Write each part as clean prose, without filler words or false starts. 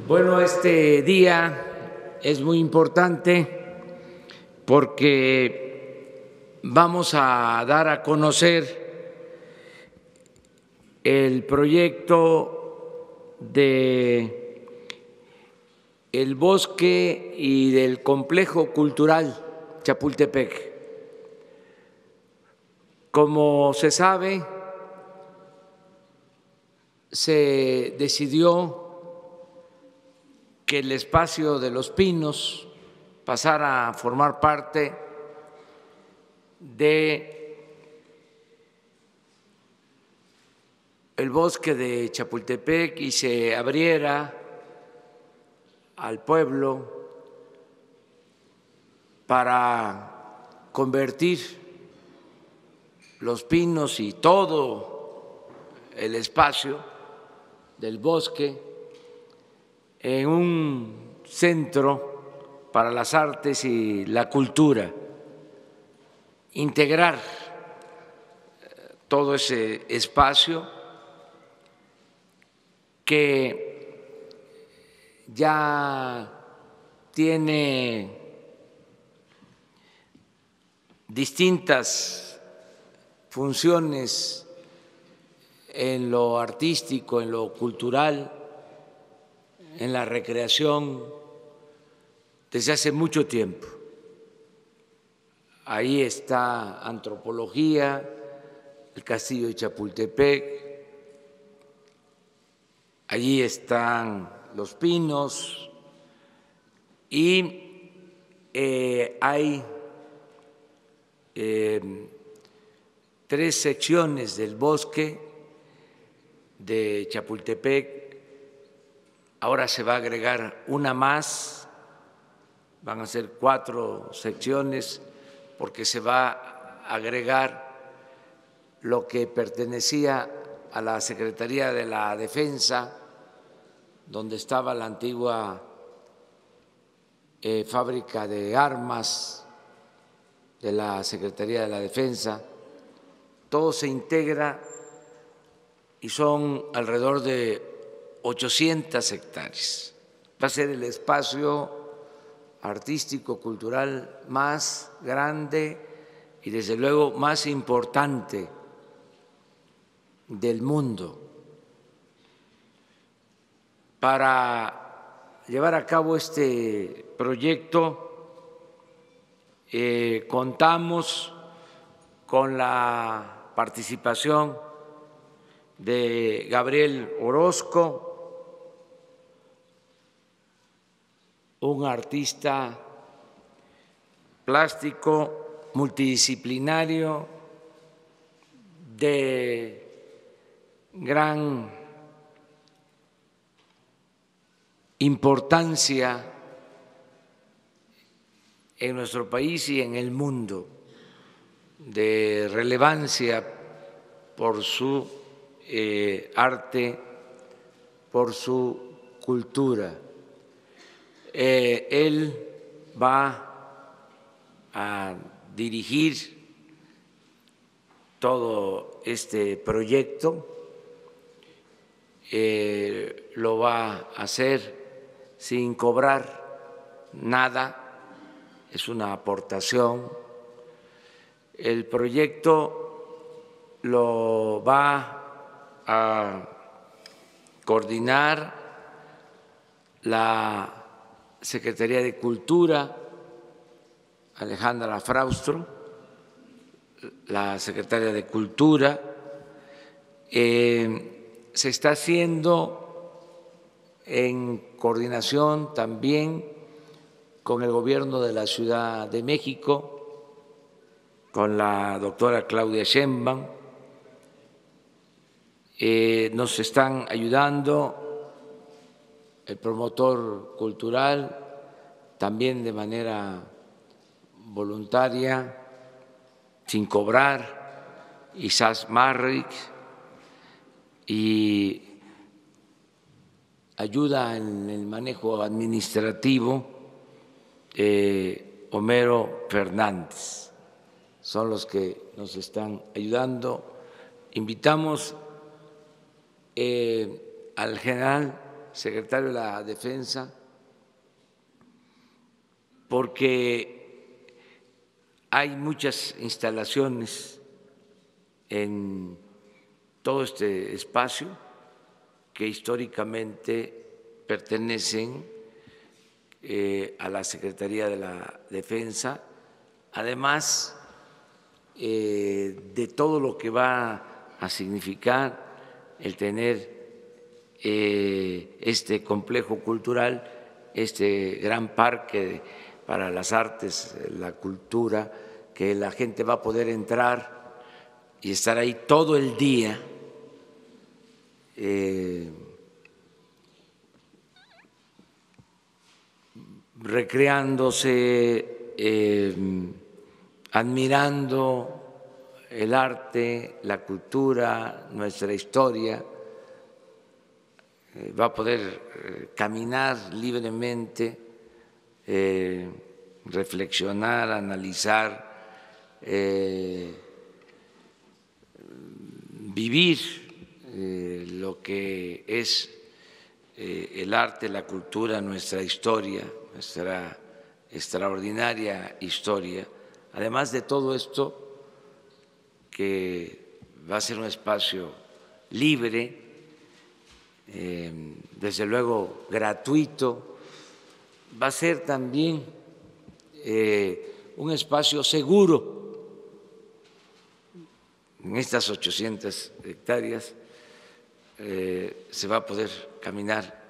Bueno, este día es muy importante porque vamos a dar a conocer el proyecto de el bosque y del complejo cultural Chapultepec. Como se sabe, se decidió que el espacio de Los Pinos pasara a formar parte de el bosque de Chapultepec y se abriera al pueblo para convertir Los Pinos y todo el espacio del bosque en un centro para las artes y la cultura, integrar todo ese espacio que ya tiene distintas funciones en lo artístico, en lo cultural, en la recreación desde hace mucho tiempo. Ahí está antropología, el castillo de Chapultepec, allí están Los Pinos y hay 3 secciones del bosque de Chapultepec. Ahora se va a agregar una más, van a ser 4 secciones, porque se va a agregar lo que pertenecía a la Secretaría de la Defensa, donde estaba la antigua fábrica de armas de la Secretaría de la Defensa. Todo se integra y son alrededor de 800 hectáreas. Va a ser el espacio artístico, cultural más grande y desde luego más importante del mundo. Para llevar a cabo este proyecto contamos con la participación de Gabriel Orozco, un artista plástico multidisciplinario de gran importancia en nuestro país y en el mundo, de relevancia por su arte, por su cultura. Él va a dirigir todo este proyecto, lo va a hacer sin cobrar nada, es una aportación. El proyecto lo va a coordinar la Secretaría de Cultura, Alejandra Fraustro, la secretaria de Cultura. Se está haciendo en coordinación también con el gobierno de la Ciudad de México, con la doctora Claudia Sheinbaum. Nos están ayudando el promotor cultural, también de manera voluntaria, sin cobrar, Isaac Marrick, y ayuda en el manejo administrativo Homero Fernández. Son los que nos están ayudando. Invitamos al general secretario de la Defensa, porque hay muchas instalaciones en todo este espacio que históricamente pertenecen a la Secretaría de la Defensa, además de todo lo que va a significar el tener este complejo cultural, este gran parque para las artes, la cultura, que la gente va a poder entrar y estar ahí todo el día recreándose, admirando el arte, la cultura, nuestra historia. Va a poder caminar libremente, reflexionar, analizar, vivir lo que es el arte, la cultura, nuestra historia, nuestra extraordinaria historia. Además de todo esto, que va a ser un espacio libre, desde luego gratuito, va a ser también un espacio seguro. En estas 800 hectáreas se va a poder caminar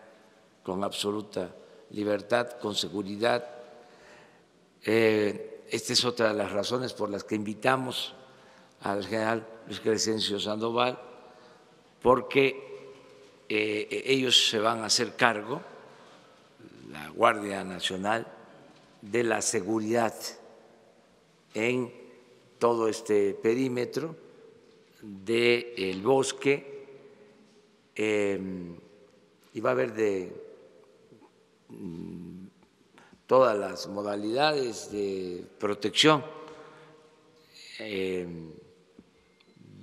con absoluta libertad, con seguridad. Esta es otra de las razones por las que invitamos al general Luis Crescencio Sandoval, porque ellos se van a hacer cargo, la Guardia Nacional, de la seguridad en todo este perímetro del bosque, y va a haber de todas las modalidades de protección.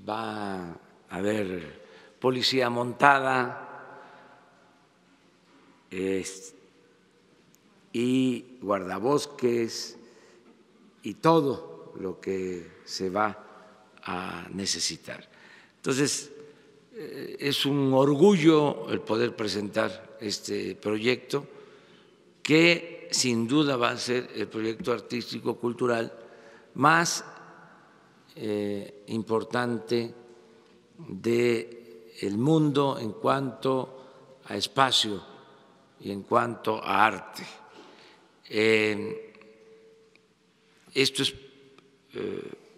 Va a haber policía montada y guardabosques y todo lo que se va a necesitar. Entonces, es un orgullo el poder presentar este proyecto, que sin duda va a ser el proyecto artístico cultural más importante del mundo en cuanto a espacio y en cuanto a arte. Esto es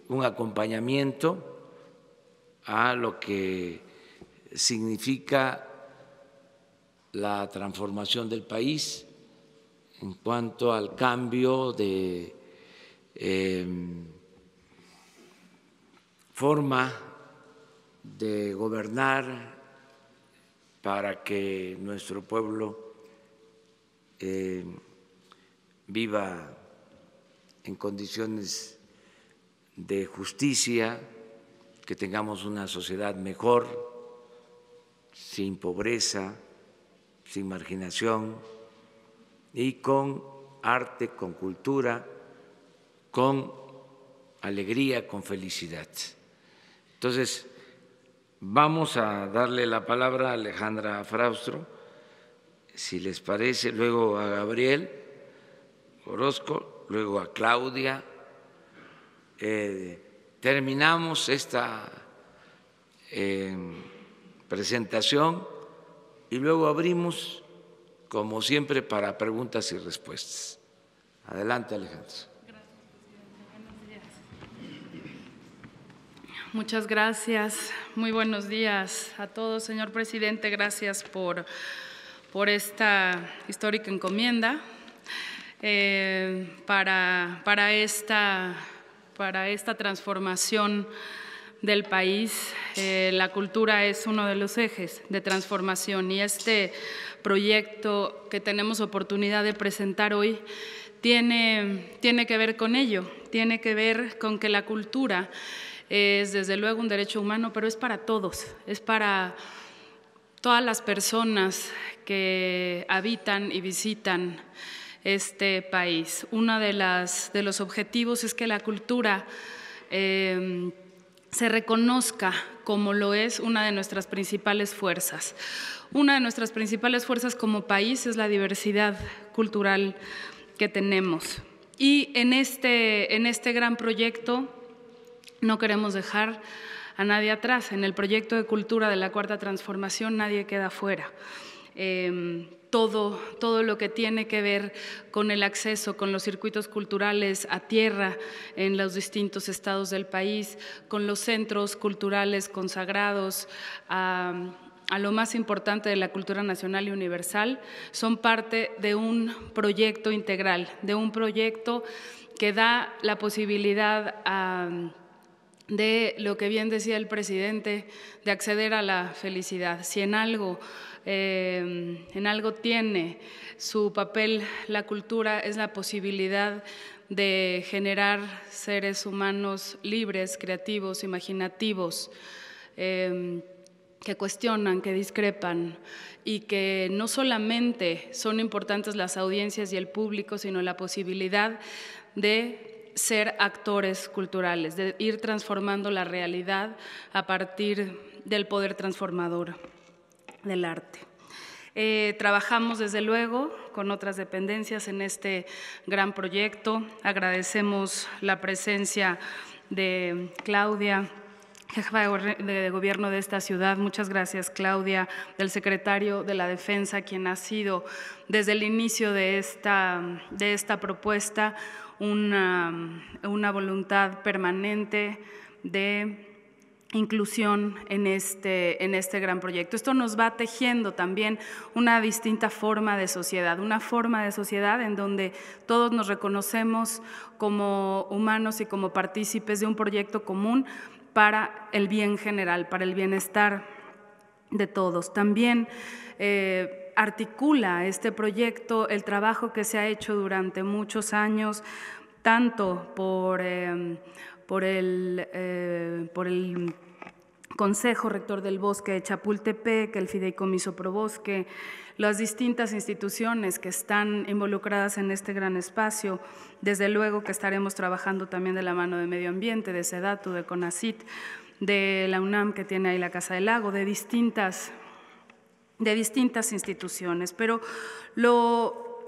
un acompañamiento a lo que significa la transformación del país en cuanto al cambio de forma de gobernar para que nuestro pueblo viva en condiciones de justicia, que tengamos una sociedad mejor, sin pobreza, sin marginación y con arte, con cultura, con alegría, con felicidad. Entonces, vamos a darle la palabra a Alejandra Fraustro, si les parece, luego a Gabriel Orozco, luego a Claudia. Terminamos esta presentación y luego abrimos, como siempre, para preguntas y respuestas. Adelante, Alejandra. Gracias, presidente. Buenos días. Muchas gracias. Muy buenos días a todos, señor presidente. Gracias por esta histórica encomienda para esta transformación del país. La cultura es uno de los ejes de transformación y este proyecto que tenemos oportunidad de presentar hoy tiene que ver con ello, tiene que ver con que la cultura es desde luego un derecho humano, pero es para todos, es para todas las personas que habitan y visitan este país. Uno de los objetivos es que la cultura se reconozca como lo es una de nuestras principales fuerzas. Una de nuestras principales fuerzas como país es la diversidad cultural que tenemos. Y en este gran proyecto no queremos dejar a nadie atrás. En el proyecto de cultura de la Cuarta Transformación nadie queda fuera. Todo lo que tiene que ver con el acceso, con los circuitos culturales a tierra en los distintos estados del país, con los centros culturales consagrados a lo más importante de la cultura nacional y universal, son parte de un proyecto integral, de un proyecto que da la posibilidad de lo que bien decía el presidente, de acceder a la felicidad. Si en algo tiene su papel la cultura, es la posibilidad de generar seres humanos libres, creativos, imaginativos, que cuestionan, que discrepan y que no solamente son importantes las audiencias y el público, sino la posibilidad de ser actores culturales, de ir transformando la realidad a partir del poder transformador del arte. Trabajamos desde luego con otras dependencias en este gran proyecto. Agradecemos la presencia de Claudia, jefa de gobierno de esta ciudad. Muchas gracias, Claudia, del secretario de la Defensa, quien ha sido desde el inicio de esta propuesta una voluntad permanente de inclusión en este gran proyecto. Esto nos va tejiendo también una distinta forma de sociedad, una forma de sociedad en donde todos nos reconocemos como humanos y como partícipes de un proyecto común para el bien general, para el bienestar de todos. También articula este proyecto el trabajo que se ha hecho durante muchos años, tanto por el Consejo Rector del Bosque de Chapultepec, el Fideicomiso Probosque, las distintas instituciones que están involucradas en este gran espacio. Desde luego que estaremos trabajando también de la mano de Medio Ambiente, de SEDATU, de CONACYT, de la UNAM, que tiene ahí la Casa del Lago, de distintas instituciones. Pero lo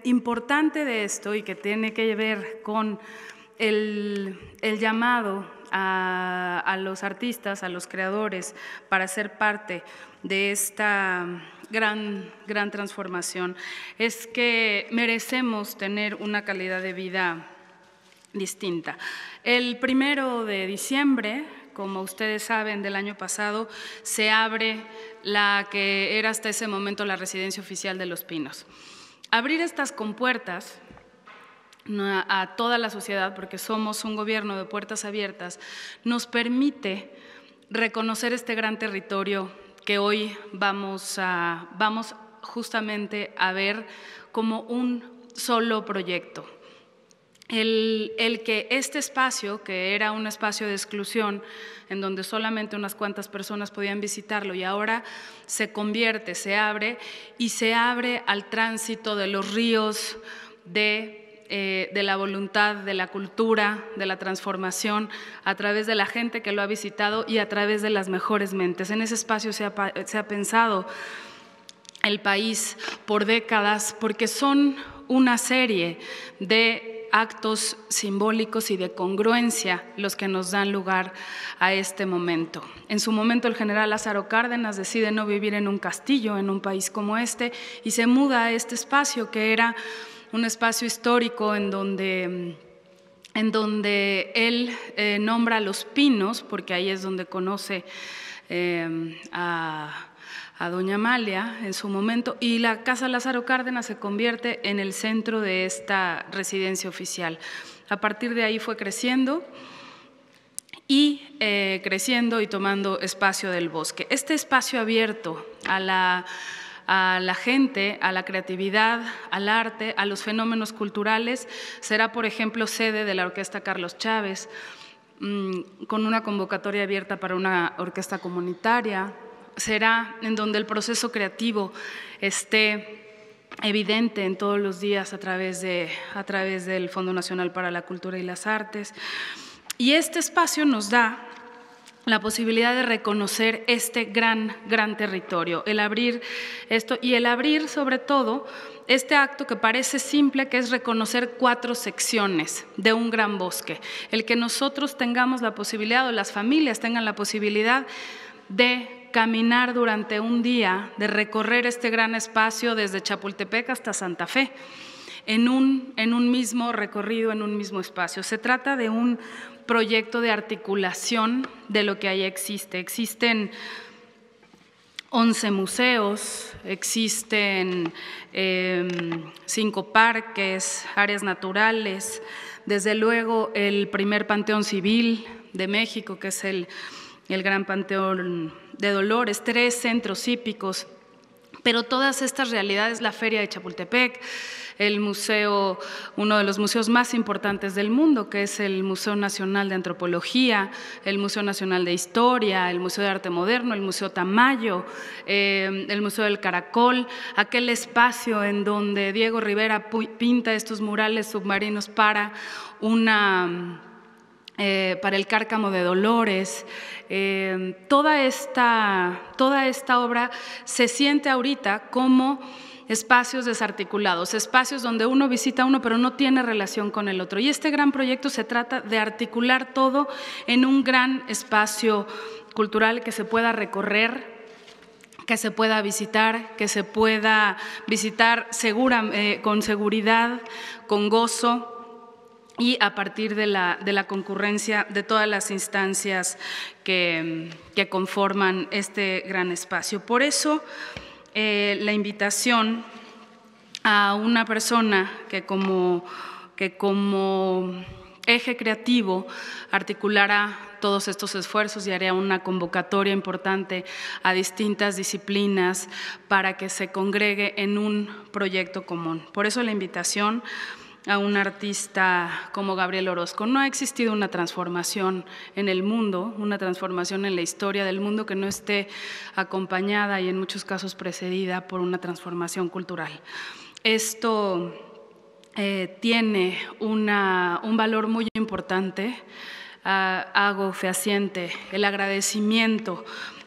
importante de esto, y que tiene que ver con el llamado a los artistas, a los creadores, para ser parte de esta gran transformación, es que merecemos tener una calidad de vida distinta. El 1 de diciembre, como ustedes saben, del año pasado, se abre la que era hasta ese momento la residencia oficial de Los Pinos. Abrir estas compuertas a toda la sociedad, porque somos un gobierno de puertas abiertas, nos permite reconocer este gran territorio que hoy vamos justamente a ver como un solo proyecto. El que este espacio, que era un espacio de exclusión, en donde solamente unas cuantas personas podían visitarlo, y ahora se convierte, se abre al tránsito de los ríos de la voluntad, de la cultura, de la transformación, a través de la gente que lo ha visitado y a través de las mejores mentes. En ese espacio se ha pensado el país por décadas, porque son una serie de actos simbólicos y de congruencia los que nos dan lugar a este momento. En su momento el general Lázaro Cárdenas decide no vivir en un castillo, en un país como este, y se muda a este espacio que era un espacio histórico en donde él nombra Los Pinos, porque ahí es donde conoce a doña Amalia en su momento, y la Casa Lázaro Cárdenas se convierte en el centro de esta residencia oficial. A partir de ahí fue creciendo y tomando espacio del bosque. Este espacio abierto a la gente, a la creatividad, al arte, a los fenómenos culturales, será, por ejemplo, sede de la Orquesta Carlos Chávez, con una convocatoria abierta para una orquesta comunitaria, será en donde el proceso creativo esté evidente en todos los días a través del Fondo Nacional para la Cultura y las Artes. Y este espacio nos da la posibilidad de reconocer este gran territorio, el abrir esto y el abrir sobre todo este acto que parece simple, que es reconocer 4 secciones de un gran bosque, el que nosotros tengamos la posibilidad o las familias tengan la posibilidad de caminar durante un día, de recorrer este gran espacio desde Chapultepec hasta Santa Fe, en un mismo recorrido, en un mismo espacio. Se trata de un proyecto de articulación de lo que ahí existe. Existen 11 museos, existen 5 parques, áreas naturales, desde luego el primer Panteón Civil de México, que es el Gran Panteón de Dolores, 3 centros hípicos, pero todas estas realidades, la Feria de Chapultepec, el museo, uno de los museos más importantes del mundo, que es el Museo Nacional de Antropología, el Museo Nacional de Historia, el Museo de Arte Moderno, el Museo Tamayo, el Museo del Caracol, aquel espacio en donde Diego Rivera pinta estos murales submarinos para el Cárcamo de Dolores. Toda esta obra se siente ahorita como espacios desarticulados, espacios donde uno visita uno pero no tiene relación con el otro. Y este gran proyecto se trata de articular todo en un gran espacio cultural que se pueda recorrer, que se pueda visitar, con seguridad, con gozo, y a partir de la concurrencia de todas las instancias que conforman este gran espacio. Por eso, la invitación a una persona que como eje creativo articulara todos estos esfuerzos y haría una convocatoria importante a distintas disciplinas para que se congregue en un proyecto común. Por eso la invitación a un artista como Gabriel Orozco. No ha existido una transformación en el mundo, una transformación en la historia del mundo que no esté acompañada y en muchos casos precedida por una transformación cultural. Esto tiene un valor muy importante. Hago fehaciente el agradecimiento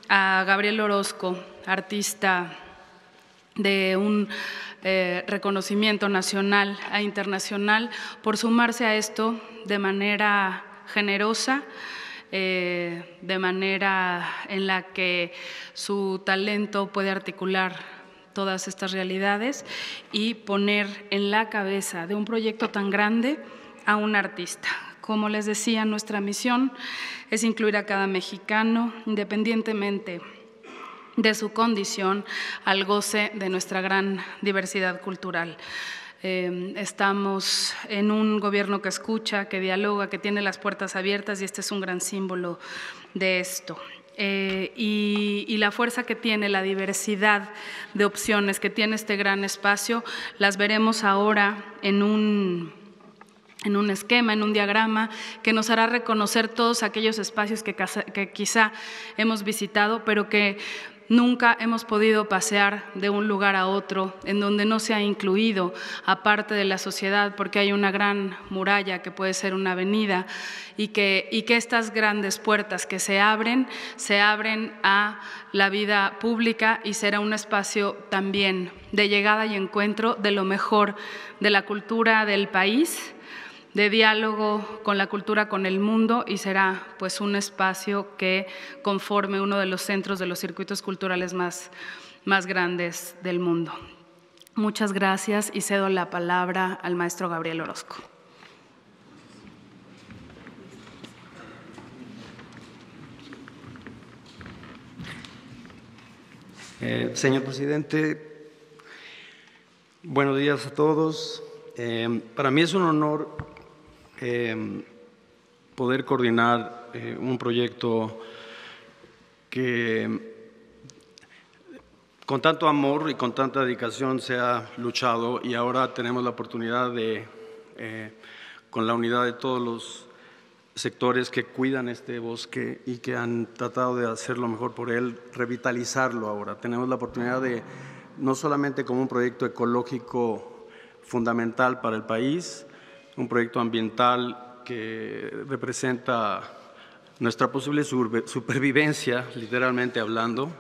a Gabriel Orozco, artista de un reconocimiento nacional e internacional, por sumarse a esto de manera generosa, de manera en la que su talento puede articular todas estas realidades y poner en la cabeza de un proyecto tan grande a un artista. Como les decía, nuestra misión es incluir a cada mexicano, independientemente de su condición, al goce de nuestra gran diversidad cultural. Estamos en un gobierno que escucha, que dialoga, que tiene las puertas abiertas, y este es un gran símbolo de esto. Y la fuerza que tiene, la diversidad de opciones que tiene este gran espacio, las veremos ahora en un esquema, en un diagrama que nos hará reconocer todos aquellos espacios que quizá hemos visitado, pero que nunca hemos podido pasear de un lugar a otro, en donde no se ha incluido a parte de la sociedad, porque hay una gran muralla que puede ser una avenida, y que estas grandes puertas que se abren a la vida pública, y será un espacio también de llegada y encuentro de lo mejor de la cultura del país, de diálogo con la cultura, con el mundo, y será pues un espacio que conforme uno de los centros de los circuitos culturales más grandes del mundo. Muchas gracias y cedo la palabra al maestro Gabriel Orozco. Señor presidente, buenos días a todos. Para mí es un honor poder coordinar un proyecto que con tanto amor y con tanta dedicación se ha luchado, y ahora tenemos la oportunidad de, con la unidad de todos los sectores que cuidan este bosque y que han tratado de hacer lo mejor por él, revitalizarlo ahora. Tenemos la oportunidad de, no solamente como un proyecto ecológico fundamental para el país, un proyecto ambiental que representa nuestra posible supervivencia, literalmente hablando,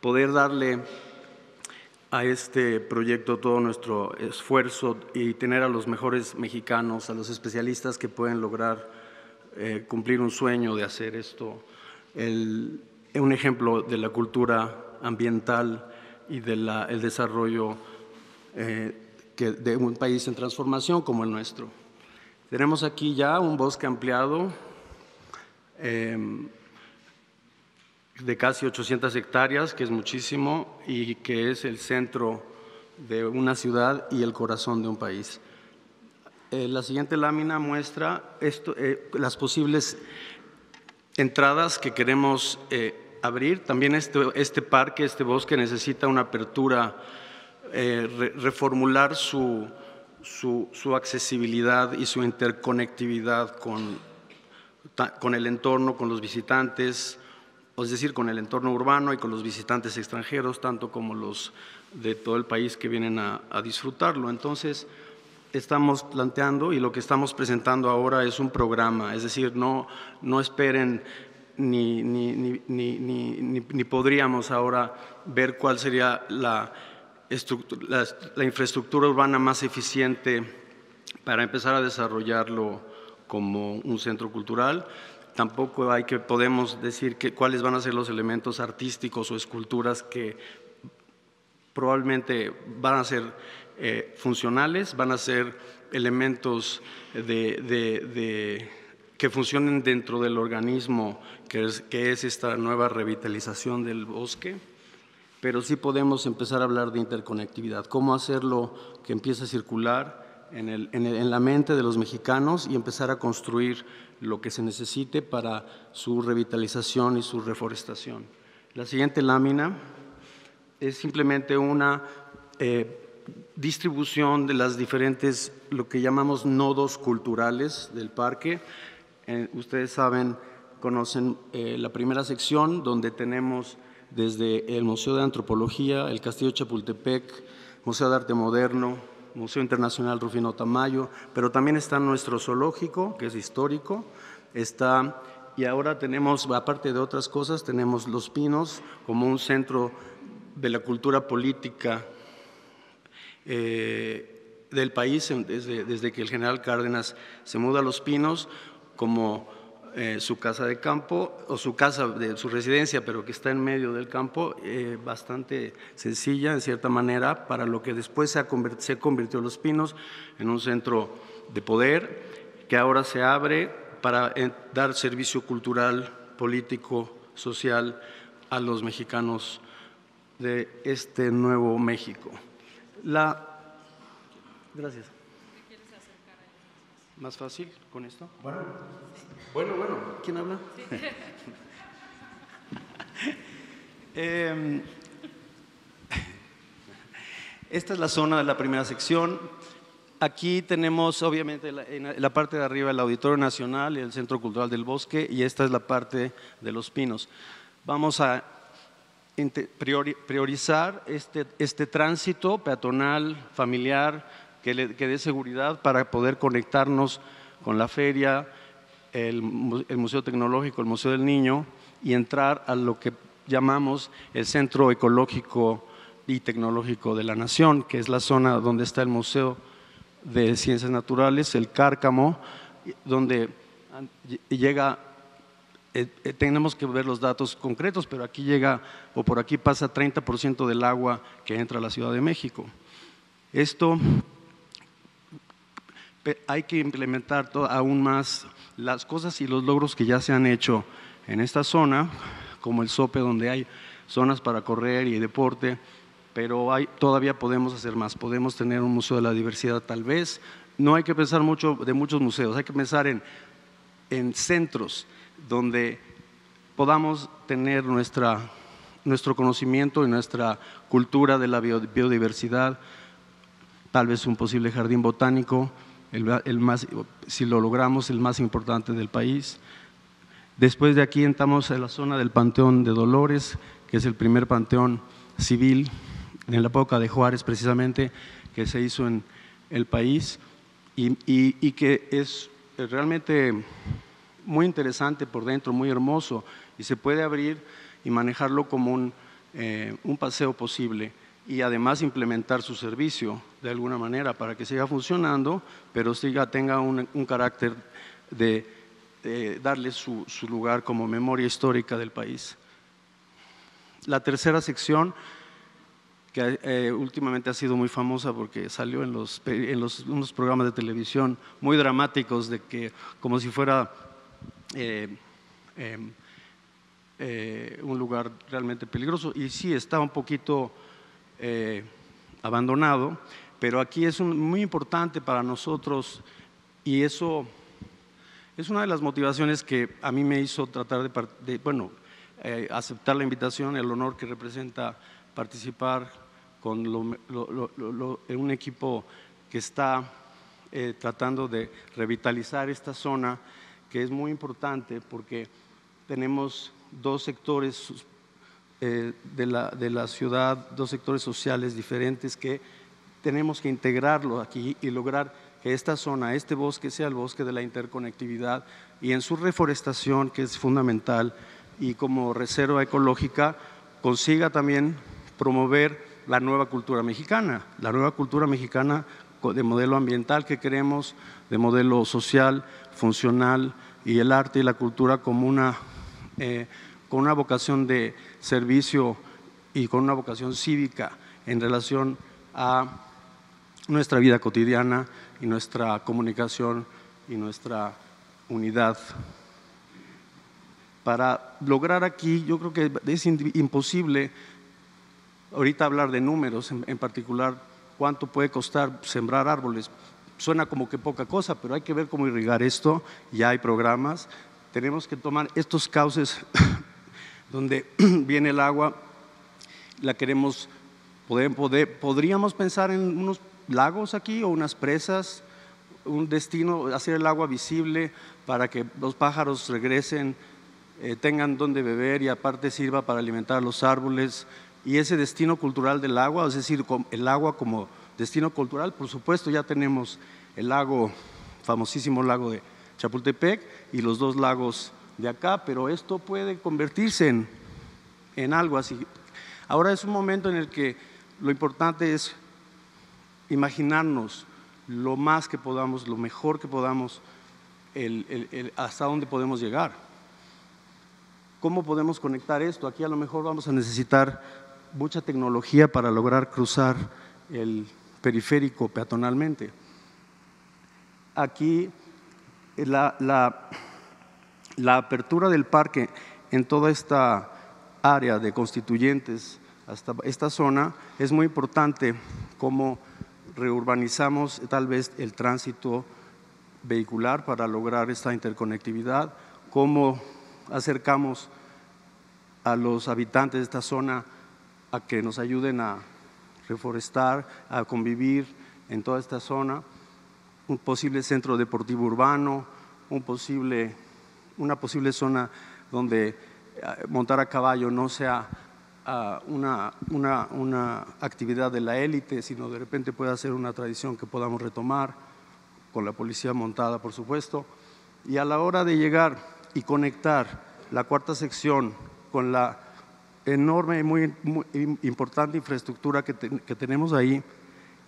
poder darle a este proyecto todo nuestro esfuerzo y tener a los mejores mexicanos, a los especialistas que pueden lograr cumplir un sueño de hacer esto, un ejemplo de la cultura ambiental y del desarrollo de un país en transformación como el nuestro. Tenemos aquí ya un bosque ampliado de casi 800 hectáreas, que es muchísimo y que es el centro de una ciudad y el corazón de un país. La siguiente lámina muestra las posibles entradas que queremos abrir. También este parque, este bosque necesita una apertura, reformular su accesibilidad y su interconectividad con el entorno, con los visitantes, es decir, con el entorno urbano y con los visitantes extranjeros, tanto como los de todo el país que vienen a disfrutarlo. Entonces, estamos planteando y lo que estamos presentando ahora es un programa, es decir, no esperen ni podríamos ahora ver cuál sería la infraestructura urbana más eficiente para empezar a desarrollarlo como un centro cultural. Tampoco podemos decir cuáles van a ser los elementos artísticos o esculturas que probablemente van a ser funcionales, van a ser elementos que funcionen dentro del organismo que es esta nueva revitalización del bosque, pero sí podemos empezar a hablar de interconectividad, cómo hacerlo que empiece a circular en la mente de los mexicanos y empezar a construir lo que se necesite para su revitalización y su reforestación. La siguiente lámina es simplemente una distribución de las diferentes, lo que llamamos nodos culturales del parque. Ustedes saben, conocen la primera sección donde tenemos desde el Museo de Antropología, el Castillo de Chapultepec, Museo de Arte Moderno, Museo Internacional Rufino Tamayo, pero también está nuestro zoológico, que es histórico, y ahora tenemos, aparte de otras cosas, tenemos Los Pinos como un centro de la cultura política del país, desde que el general Cárdenas se muda a Los Pinos como su casa de campo, o su residencia, pero que está en medio del campo, bastante sencilla, en cierta manera, para lo que después se convirtió Los Pinos en un centro de poder, que ahora se abre para dar servicio cultural, político, social a los mexicanos de este nuevo México. Gracias. ¿Más fácil con esto? Bueno. ¿Quién habla? Sí. Esta es la zona de la primera sección. Aquí tenemos, obviamente, en la parte de arriba el Auditorio Nacional y el Centro Cultural del Bosque, y esta es la parte de Los Pinos. Vamos a priorizar este tránsito peatonal, familiar, que dé seguridad para poder conectarnos con la feria, el Museo Tecnológico, el Museo del Niño, y entrar a lo que llamamos el Centro Ecológico y Tecnológico de la Nación, que es la zona donde está el Museo de Ciencias Naturales, el Cárcamo, donde llega, tenemos que ver los datos concretos, pero aquí llega, o por aquí pasa 30% del agua que entra a la Ciudad de México. Esto hay que implementar aún más las cosas y los logros que ya se han hecho en esta zona, como el Zope, donde hay zonas para correr y deporte, pero todavía podemos hacer más. Podemos tener un museo de la diversidad tal vez. No hay que pensar mucho de muchos museos, hay que pensar en centros donde podamos tener nuestro conocimiento y nuestra cultura de la biodiversidad, tal vez un posible jardín botánico, si lo logramos, el más importante del país. Después de aquí entramos a la zona del Panteón de Dolores, que es el primer panteón civil en la época de Juárez precisamente, que se hizo en el país y que es realmente muy interesante por dentro, muy hermoso, y se puede abrir y manejarlo como un paseo posible y además implementar su servicio de alguna manera para que siga funcionando, pero tenga un carácter de darle su lugar como memoria histórica del país. La tercera sección, que últimamente ha sido muy famosa porque salió en unos programas de televisión muy dramáticos, de que como si fuera un lugar realmente peligroso, y sí, está un poquito abandonado, pero aquí es muy importante para nosotros, y eso es una de las motivaciones que a mí me hizo tratar de aceptar la invitación, el honor que representa participar con un equipo que está tratando de revitalizar esta zona, que es muy importante porque tenemos dos sectores de la ciudad, dos sectores sociales diferentes que tenemos que integrarlo aquí y lograr que esta zona, este bosque, sea el bosque de la interconectividad, y en su reforestación, que es fundamental, y como reserva ecológica, consiga también promover la nueva cultura mexicana de modelo ambiental que queremos, de modelo social, funcional, y el arte y la cultura como con una vocación de servicio y con una vocación cívica en relación a nuestra vida cotidiana y nuestra comunicación y nuestra unidad. Para lograr aquí, yo creo que es imposible ahorita hablar de números, en particular cuánto puede costar sembrar árboles. Suena como que poca cosa, pero hay que ver cómo irrigar esto. Ya hay programas. Tenemos que tomar estos cauces donde viene el agua, podríamos pensar en unos lagos aquí o unas presas, un destino, hacer el agua visible para que los pájaros regresen, tengan donde beber y aparte sirva para alimentar a los árboles. Y ese destino cultural del agua, es decir, el agua como destino cultural, por supuesto ya tenemos el famosísimo lago de Chapultepec y los dos lagos de acá, pero esto puede convertirse en algo así. Ahora es un momento en el que lo importante es imaginarnos lo más que podamos, lo mejor que podamos, hasta dónde podemos llegar. ¿Cómo podemos conectar esto? Aquí a lo mejor vamos a necesitar mucha tecnología para lograr cruzar el periférico peatonalmente. Aquí la apertura del parque en toda esta área de Constituyentes hasta esta zona es muy importante, cómo reurbanizamos tal vez el tránsito vehicular para lograr esta interconectividad, cómo acercamos a los habitantes de esta zona a que nos ayuden a reforestar, a convivir en toda esta zona, un posible centro deportivo urbano, una posible zona donde montar a caballo no sea una actividad de la élite, sino de repente pueda ser una tradición que podamos retomar, con la policía montada, por supuesto. Y a la hora de llegar y conectar la cuarta sección con la enorme y muy importante infraestructura que tenemos ahí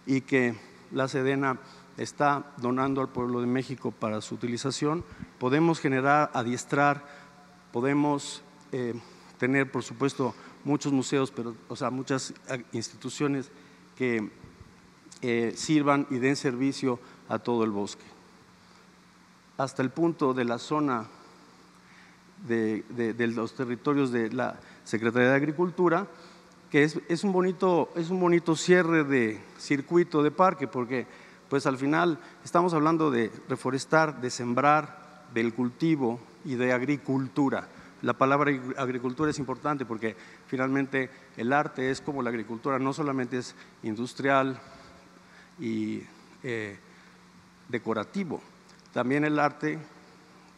y que la Sedena está donando al pueblo de México para su utilización, podemos generar, adiestrar, podemos tener, por supuesto, muchos museos, muchas instituciones que sirvan y den servicio a todo el bosque. Hasta el punto de la zona de los territorios de la Secretaría de Agricultura, que es un bonito cierre de circuito de parque, porque pues al final estamos hablando de reforestar, de sembrar, del cultivo y de agricultura. La palabra agricultura es importante porque finalmente el arte es como la agricultura, no solamente es industrial y decorativo. También el arte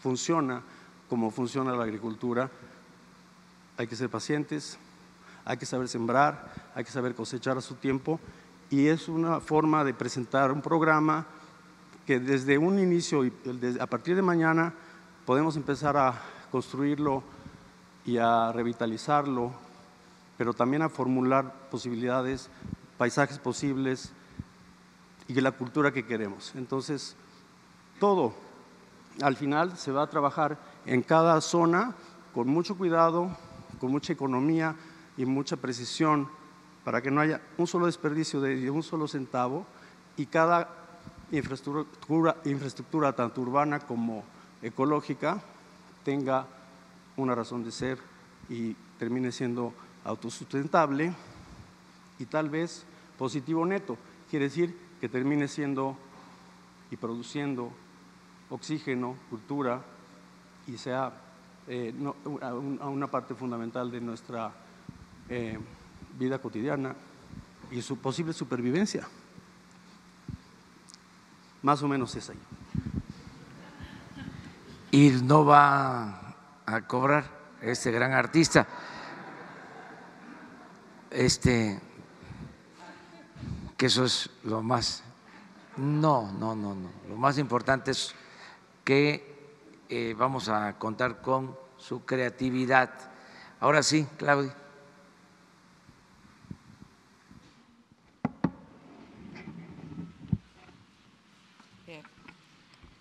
funciona como funciona la agricultura. Hay que ser pacientes, hay que saber sembrar, hay que saber cosechar a su tiempo, y es una forma de presentar un programa que desde un inicio y a partir de mañana podemos empezar a construirlo y a revitalizarlo, pero también a formular posibilidades, paisajes posibles y la cultura que queremos. Entonces, todo al final se va a trabajar en cada zona con mucho cuidado, con mucha economía y mucha precisión, para que no haya un solo desperdicio de un solo centavo, y cada infraestructura tanto urbana como ecológica tenga una razón de ser y termine siendo autosustentable y tal vez positivo neto. Quiere decir que termine siendo y produciendo oxígeno, cultura, y sea una parte fundamental de nuestra vida cotidiana y su posible supervivencia. Más o menos es ahí. Y no va a cobrar este gran artista. Que eso es lo más… No. Lo más importante es que vamos a contar con su creatividad. Ahora sí, Claudia.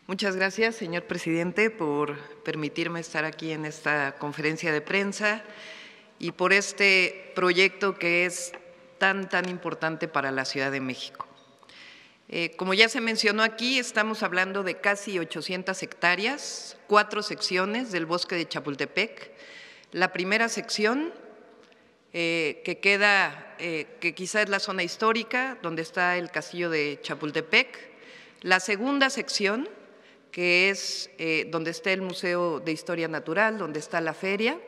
Muchas gracias, señor presidente, por permitirme estar aquí en esta conferencia de prensa y por este proyecto que es tan importante para la Ciudad de México. Como ya se mencionó aquí, estamos hablando de casi 800 hectáreas, 4 secciones del bosque de Chapultepec. La primera sección, que quizá es la zona histórica, donde está el castillo de Chapultepec. La segunda sección, que es donde está el Museo de Historia Natural, donde está la feria.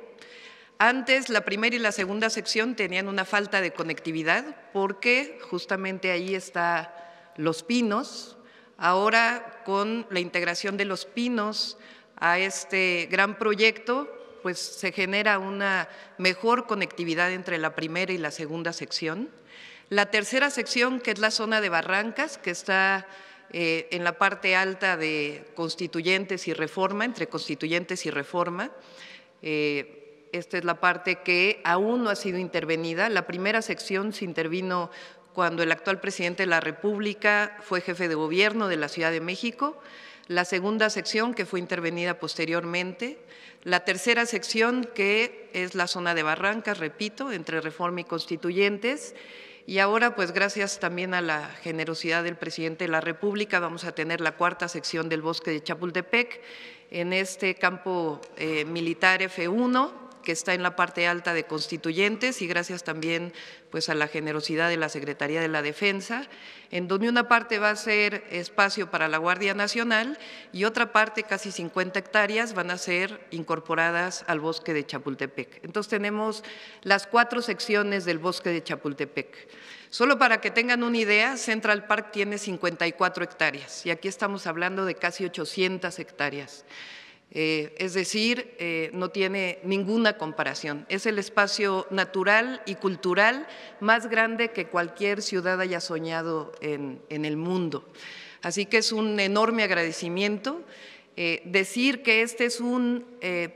Antes, la primera y la segunda sección tenían una falta de conectividad porque justamente ahí está Los Pinos. Ahora, con la integración de Los Pinos a este gran proyecto, pues se genera una mejor conectividad entre la primera y la segunda sección. La tercera sección, que es la zona de Barrancas, que está en la parte alta de Constituyentes y Reforma, entre Constituyentes y Reforma. Esta es la parte que aún no ha sido intervenida. La primera sección se intervino cuando el actual presidente de la República fue jefe de gobierno de la Ciudad de México. La segunda sección, que fue intervenida posteriormente. La tercera sección, que es la zona de Barrancas, repito, entre Reforma y Constituyentes. Y ahora, pues gracias también a la generosidad del presidente de la República, vamos a tener la cuarta sección del bosque de Chapultepec en este campo militar F1, que está en la parte alta de Constituyentes, y gracias también pues a la generosidad de la Secretaría de la Defensa, en donde una parte va a ser espacio para la Guardia Nacional y otra parte, casi 50 hectáreas, van a ser incorporadas al bosque de Chapultepec. Entonces tenemos las 4 secciones del bosque de Chapultepec. Solo para que tengan una idea, Central Park tiene 54 hectáreas y aquí estamos hablando de casi 800 hectáreas. Es decir, no tiene ninguna comparación. Es el espacio natural y cultural más grande que cualquier ciudad haya soñado en el mundo. Así que es un enorme agradecimiento. Decir que este es un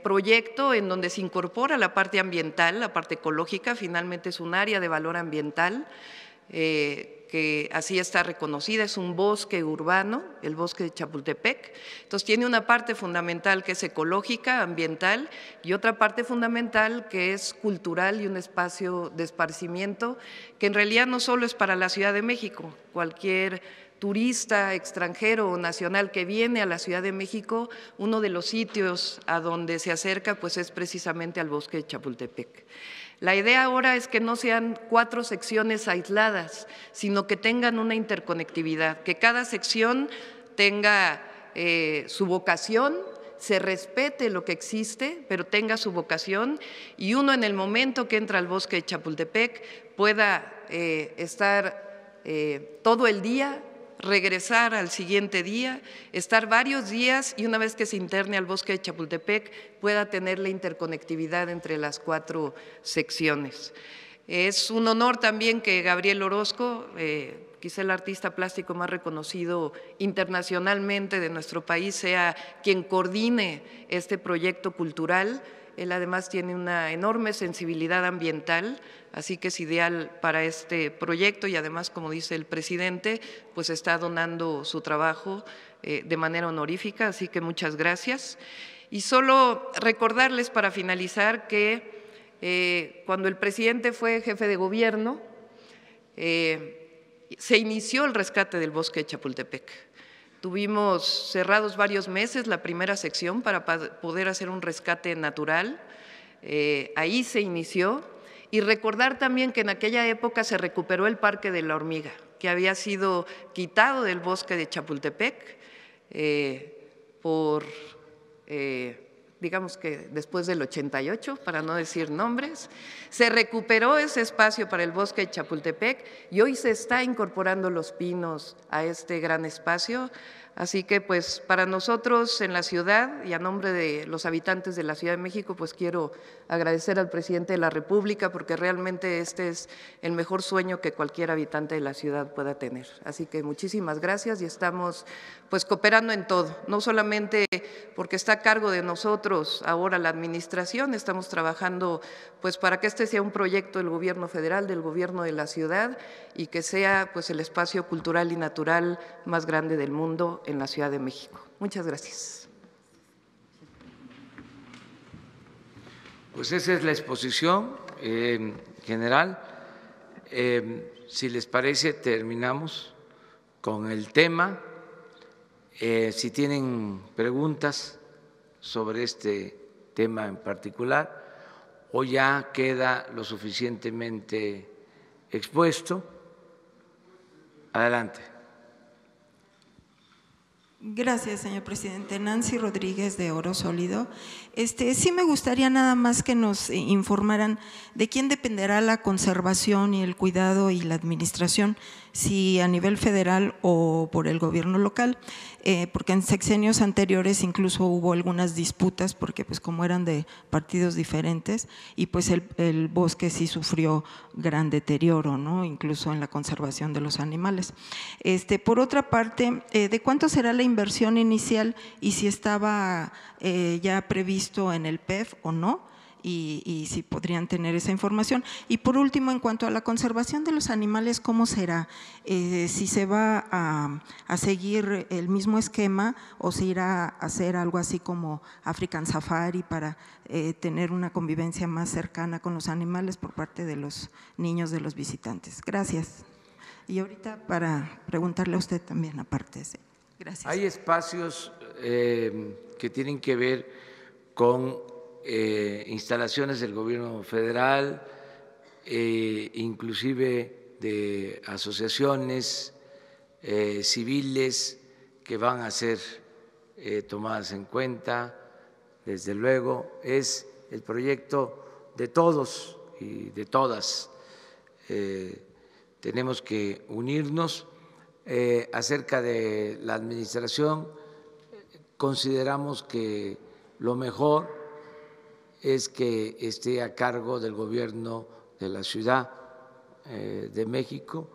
proyecto en donde se incorpora la parte ambiental, la parte ecológica, finalmente es un área de valor ambiental, que así está reconocida, es un bosque urbano, el bosque de Chapultepec. Entonces tiene una parte fundamental que es ecológica, ambiental, y otra parte fundamental que es cultural y un espacio de esparcimiento que en realidad no solo es para la Ciudad de México. Cualquier turista extranjero o nacional que viene a la Ciudad de México, uno de los sitios a donde se acerca pues es precisamente al bosque de Chapultepec. La idea ahora es que no sean 4 secciones aisladas, sino que tengan una interconectividad, que cada sección tenga su vocación, se respete lo que existe, pero tenga su vocación, y uno en el momento que entra al bosque de Chapultepec pueda estar todo el día regresar al siguiente día, estar varios días y una vez que se interne al bosque de Chapultepec pueda tener la interconectividad entre las 4 secciones. Es un honor también que Gabriel Orozco, quizá el artista plástico más reconocido internacionalmente de nuestro país, sea quien coordine este proyecto cultural. Él además tiene una enorme sensibilidad ambiental, así que es ideal para este proyecto y además, como dice el presidente, pues está donando su trabajo de manera honorífica, así que muchas gracias. Y solo recordarles para finalizar que cuando el presidente fue jefe de gobierno, se inició el rescate del bosque de Chapultepec. Tuvimos cerrados varios meses la primera sección para poder hacer un rescate natural, ahí se inició, y recordar también que en aquella época se recuperó el Parque de la Hormiga, que había sido quitado del bosque de Chapultepec por… digamos que después del 88, para no decir nombres, se recuperó ese espacio para el bosque de Chapultepec y hoy se está incorporando los pinos a este gran espacio. Así que pues para nosotros en la ciudad y a nombre de los habitantes de la Ciudad de México, pues quiero agradecer al presidente de la República porque realmente este es el mejor sueño que cualquier habitante de la ciudad pueda tener. Así que muchísimas gracias y estamos pues cooperando en todo, no solamente porque está a cargo de nosotros ahora la administración, estamos trabajando pues para que este sea un proyecto del gobierno federal, del gobierno de la ciudad y que sea pues el espacio cultural y natural más grande del mundo en la Ciudad de México. Muchas gracias. Pues esa es la exposición general. Si les parece, terminamos con el tema. Si tienen preguntas sobre este tema en particular o ya queda lo suficientemente expuesto, adelante. Gracias, señor presidente. Nancy Rodríguez, de Oro Sólido. Sí me gustaría nada más que nos informaran de quién dependerá la conservación y el cuidado y la administración, si a nivel federal o por el gobierno local, porque en sexenios anteriores incluso hubo algunas disputas porque pues como eran de partidos diferentes y pues el bosque sí sufrió gran deterioro, ¿no? Incluso en la conservación de los animales. Por otra parte, ¿de cuánto será la inversión inicial y si estaba ya previsto en el PEF o no? Y si podrían tener esa información. Y por último, en cuanto a la conservación de los animales, ¿cómo será? Si se va a seguir el mismo esquema o se irá a hacer algo así como African Safari para tener una convivencia más cercana con los animales por parte de los niños de los visitantes. Gracias. Y ahorita para preguntarle a usted también aparte. ¿Sí? Gracias. Hay espacios que tienen que ver con instalaciones del gobierno federal, inclusive de asociaciones civiles que van a ser tomadas en cuenta. Desde luego es el proyecto de todos y de todas. Tenemos que unirnos. Acerca de la administración, consideramos que lo mejor es que esté a cargo del gobierno de la Ciudad de México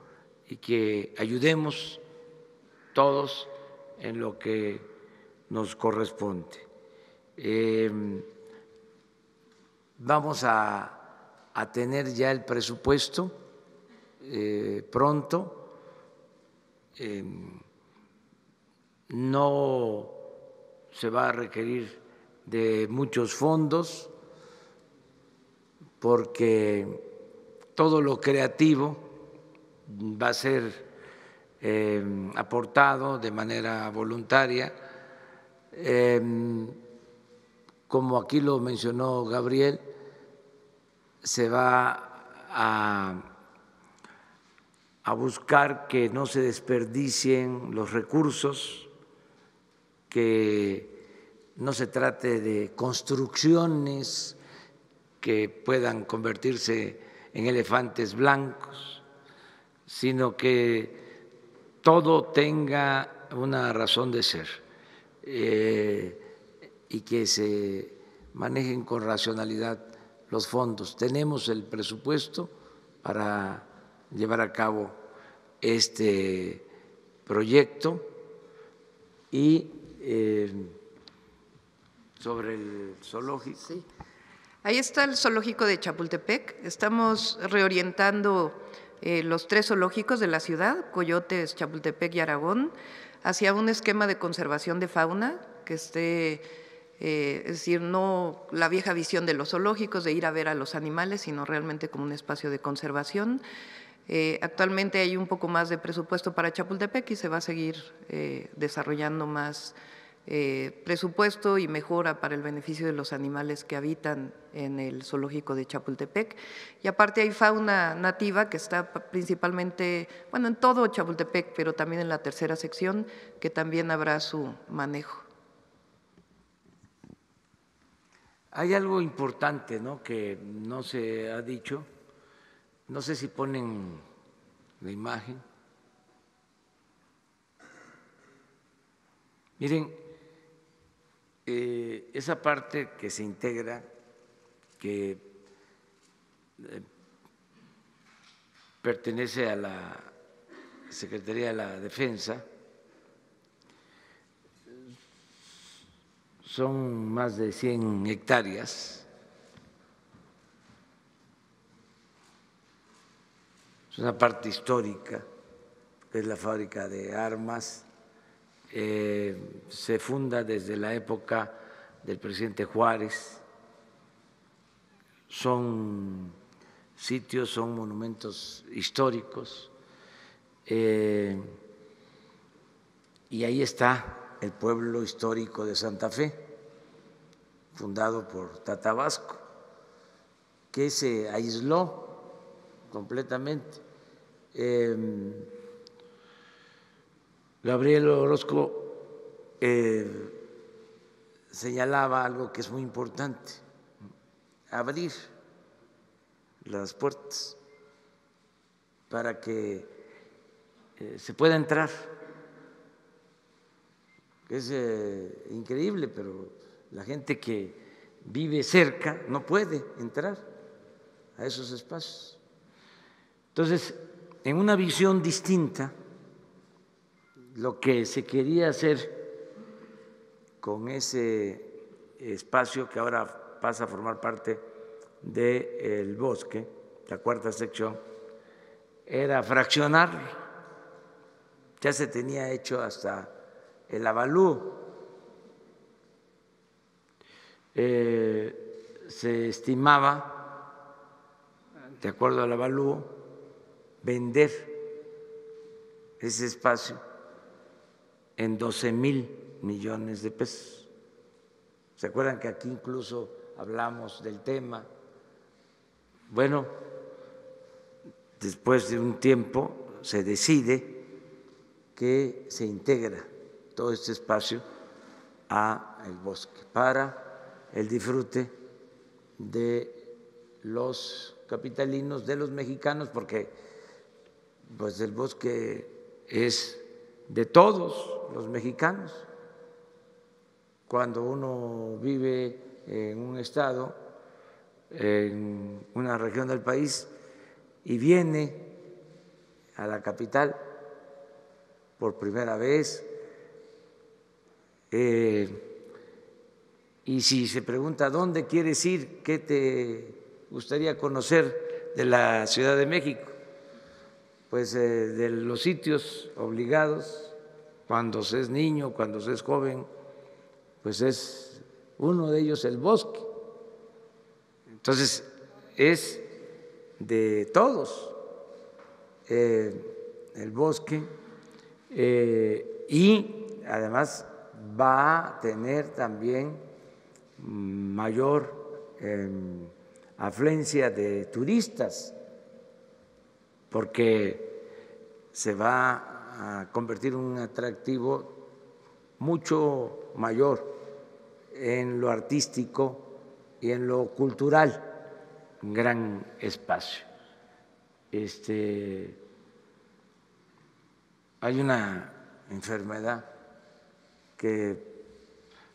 y que ayudemos todos en lo que nos corresponde. Vamos a tener ya el presupuesto pronto. No se va a requerir de muchos fondos porque todo lo creativo va a ser aportado de manera voluntaria. Como aquí lo mencionó Gabriel, se va a buscar que no se desperdicien los recursos, que no se trate de construcciones que puedan convertirse en elefantes blancos, sino que todo tenga una razón de ser y que se manejen con racionalidad los fondos. Tenemos el presupuesto para llevar a cabo este proyecto y sobre el zoológico. Sí. Ahí está el zoológico de Chapultepec. Estamos reorientando los 3 zoológicos de la ciudad, Coyotes, Chapultepec y Aragón, hacia un esquema de conservación de fauna que esté, es decir, no la vieja visión de los zoológicos de ir a ver a los animales, sino realmente como un espacio de conservación. Actualmente hay un poco más de presupuesto para Chapultepec y se va a seguir desarrollando más presupuesto y mejora para el beneficio de los animales que habitan en el zoológico de Chapultepec. Y aparte hay fauna nativa que está principalmente, bueno, en todo Chapultepec, pero también en la tercera sección, que también habrá su manejo. Hay algo importante, ¿no?, que no se ha dicho, no sé si ponen la imagen. Miren, esa parte que se integra, que pertenece a la Secretaría de la Defensa, son más de 100 hectáreas. Es una parte histórica, que es la fábrica de armas. Se funda desde la época del presidente Juárez. Son sitios, son monumentos históricos. Y ahí está el pueblo histórico de Santa Fe, fundado por Tatabasco, que se aisló completamente. Gabriel Orozco señalaba algo que es muy importante: abrir las puertas para que se pueda entrar. Es increíble, pero la gente que vive cerca no puede entrar a esos espacios. Entonces, en una visión distinta, lo que se quería hacer con ese espacio que ahora pasa a formar parte del bosque, la cuarta sección, era fraccionarlo. Ya se tenía hecho hasta el avalúo. Se estimaba, de acuerdo al avalúo, vender ese espacio en 12,000 millones de pesos. ¿Se acuerdan que aquí incluso hablamos del tema? Bueno, después de un tiempo se decide que se integra todo este espacio al bosque para el disfrute de los capitalinos, de los mexicanos, porque pues el bosque es de todos los mexicanos. Cuando uno vive en un estado, en una región del país, y viene a la capital por primera vez, y si se pregunta ¿dónde quieres ir? ¿Qué te gustaría conocer de la Ciudad de México? Pues de los sitios obligados, cuando se es niño, cuando se es joven, pues es uno de ellos el bosque. Entonces, es de todos el bosque, y además va a tener también mayor afluencia de turistas, porque se va a convertir en un atractivo mucho mayor en lo artístico y en lo cultural, un gran hay una enfermedad que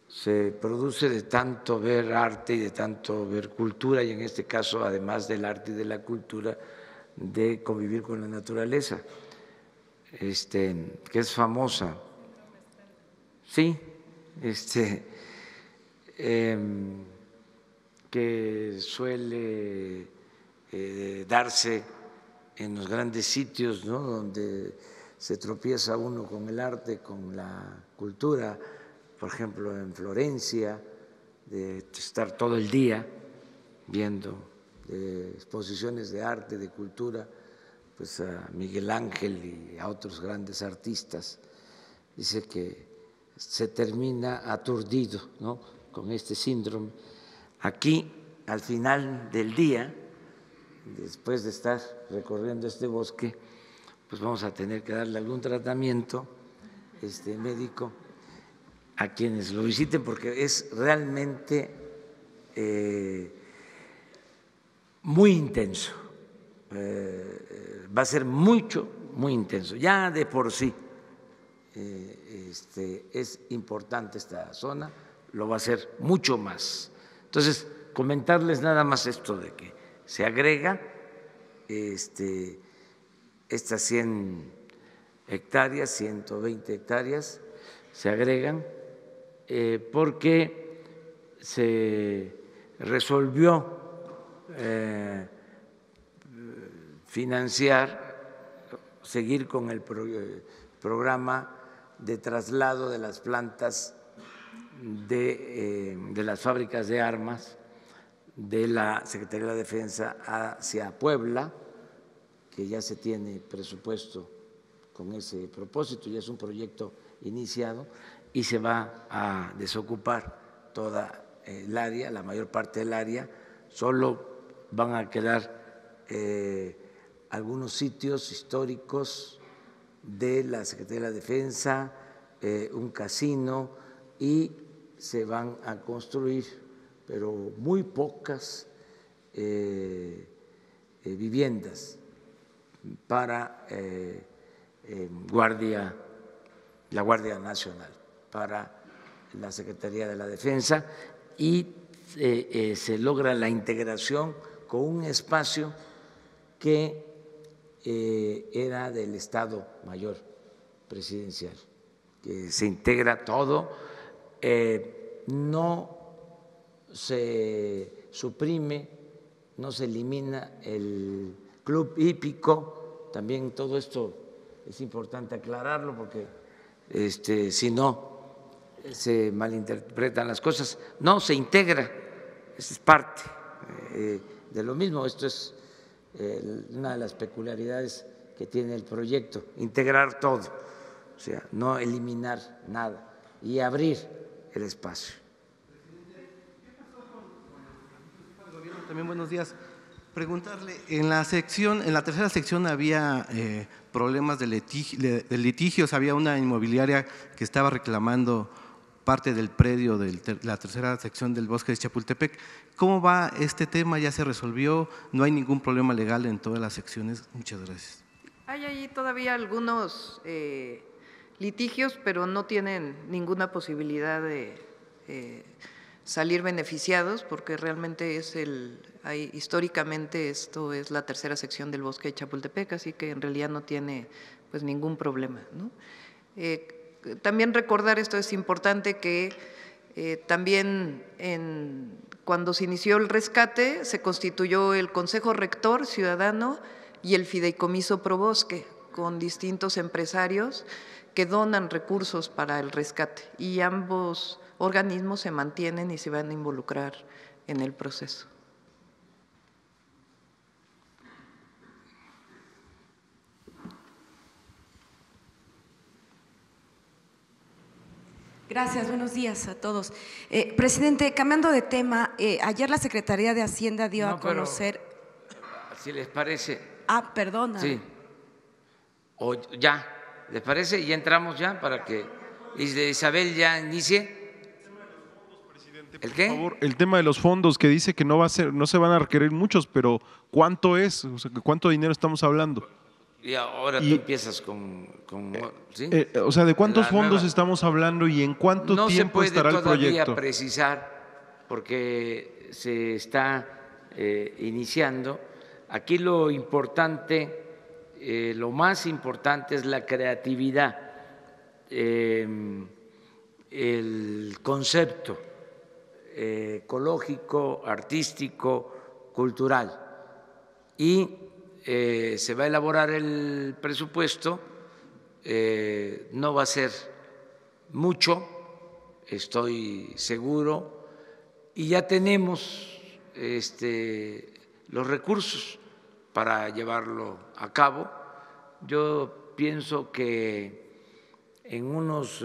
se produce de tanto ver arte y de tanto ver cultura, y en este caso, además del arte y de la cultura, de convivir con la naturaleza, que es famosa. Sí, que suele darse en los grandes sitios, ¿no?, donde se tropieza uno con el arte, con la cultura, por ejemplo, en Florencia, de estar todo el día viendo exposiciones de arte, de cultura, pues a Miguel Ángel y a otros grandes artistas. Dice que se termina aturdido, ¿no?, con este síndrome. Aquí, al final del día, después de estar recorriendo este bosque, pues vamos a tener que darle algún tratamiento médico a quienes lo visiten, porque es realmente muy intenso, va a ser muy intenso. Ya de por sí es importante esta zona, lo va a ser mucho más. Entonces, comentarles nada más esto de que se agrega estas 100 hectáreas, 120 hectáreas, se agregan porque se resolvió financiar, seguir con el programa de traslado de las plantas de las fábricas de armas de la Secretaría de la Defensa hacia Puebla, que ya se tiene presupuesto con ese propósito, ya es un proyecto iniciado, y se va a desocupar toda el área, la mayor parte del área, solo van a quedar algunos sitios históricos de la Secretaría de la Defensa, un casino, y se van a construir, pero muy pocas viviendas para la Guardia Nacional, para la Secretaría de la Defensa, y se logra la integración con un espacio que era del Estado Mayor Presidencial, que se integra todo, no se suprime, no se elimina el club hípico. También todo esto es importante aclararlo, porque si no se malinterpretan las cosas. No, se integra, es parte de lo mismo. Esto es una de las peculiaridades que tiene el proyecto, integrar todo, o sea, no eliminar nada y abrir el espacio. También buenos días. Preguntarle, en la tercera sección había problemas de litigios, había una inmobiliaria que estaba reclamando parte del predio de la tercera sección del bosque de Chapultepec. ¿Cómo va este tema? ¿Ya se resolvió? ¿No hay ningún problema legal en todas las secciones? Muchas gracias. Hay ahí todavía algunos litigios, pero no tienen ninguna posibilidad de salir beneficiados, porque realmente históricamente esto es la tercera sección del bosque de Chapultepec, así que en realidad no tiene pues ningún problema, ¿no? También recordar, esto es importante, que también cuando se inició el rescate se constituyó el Consejo Rector Ciudadano y el Fideicomiso Probosque, con distintos empresarios que donan recursos para el rescate, y ambos organismos se mantienen y se van a involucrar en el proceso. Gracias, buenos días a todos. Presidente, cambiando de tema, ayer la Secretaría de Hacienda dio a conocer… Si les parece… perdona. Sí. O ya, ¿les parece? Y entramos ya para que Isabel ya inicie. ¿El qué? Por favor, el tema de los fondos, que dice que no se van a requerir muchos, pero ¿cuánto es? O sea, ¿cuánto dinero estamos hablando? Y ahora tú empiezas con ¿sí? O sea, ¿de cuántos fondos nueva. estamos hablando y en cuánto tiempo estará el proyecto? No se puede todavía precisar porque se está iniciando. Aquí lo importante, lo más importante es la creatividad, el concepto ecológico, artístico, cultural. Y se va a elaborar el presupuesto, no va a ser mucho, estoy seguro, y ya tenemos los recursos para llevarlo a cabo. Yo pienso que en unos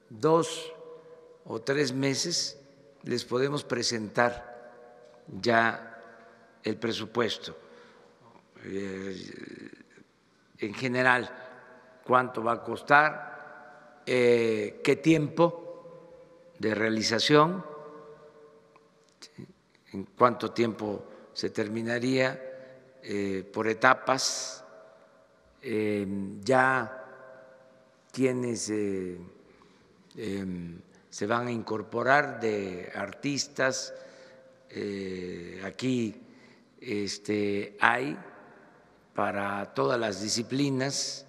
2 o 3 meses les podemos presentar ya el presupuesto. En general, cuánto va a costar, qué tiempo de realización, en cuánto tiempo se terminaría, por etapas, ya quienes se van a incorporar de artistas, aquí hay para todas las disciplinas,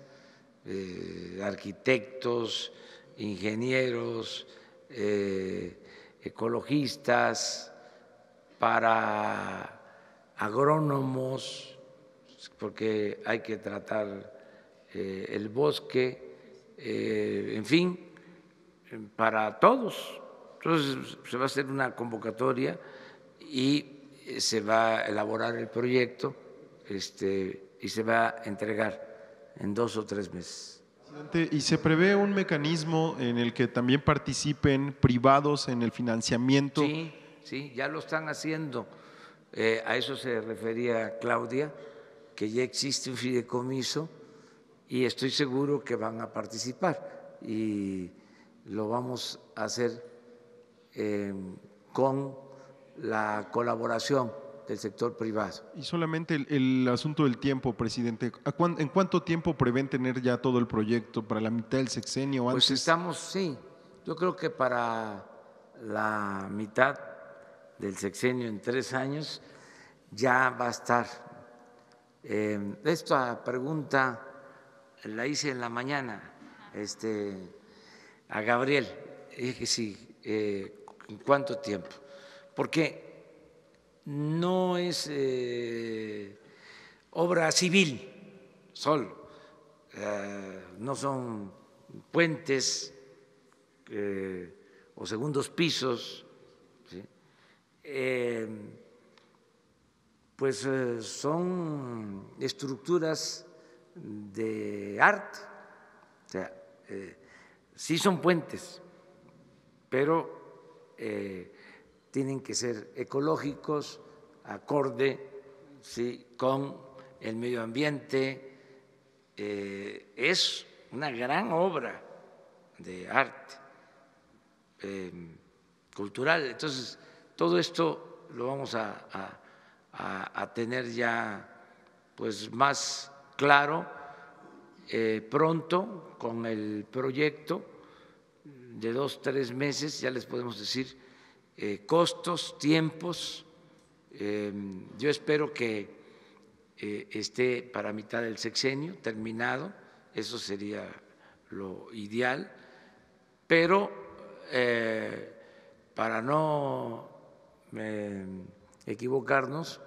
arquitectos, ingenieros, ecologistas, para agrónomos, porque hay que tratar el bosque, en fin, para todos. Entonces se va a hacer una convocatoria y se va a elaborar el proyecto y se va a entregar en 2 o 3 meses. ¿Y se prevé un mecanismo en el que también participen privados en el financiamiento? Sí, ya lo están haciendo. A eso se refería Claudia, que ya existe un fideicomiso y estoy seguro que van a participar y lo vamos a hacer con la colaboración del sector privado. Y solamente el asunto del tiempo, presidente. ¿En cuánto tiempo prevén tener ya todo el proyecto? ¿Para la mitad del sexenio o antes? Pues estamos, yo creo que para la mitad del sexenio, en 3 años, ya va a estar. Esta pregunta la hice en la mañana a Gabriel, dije sí, ¿en cuánto tiempo? Porque no es obra civil solo, no son puentes o segundos pisos, ¿sí? Pues son estructuras de arte, o sea, sí son puentes, pero tienen que ser ecológicos, acorde, ¿sí?, con el medio ambiente. Es una gran obra de arte cultural. Entonces, todo esto lo vamos a tener ya pues más claro pronto con el proyecto de 2 o 3 meses. Ya les podemos decir costos, tiempos. Yo espero que esté para mitad del sexenio terminado, eso sería lo ideal, pero para no equivocarnos,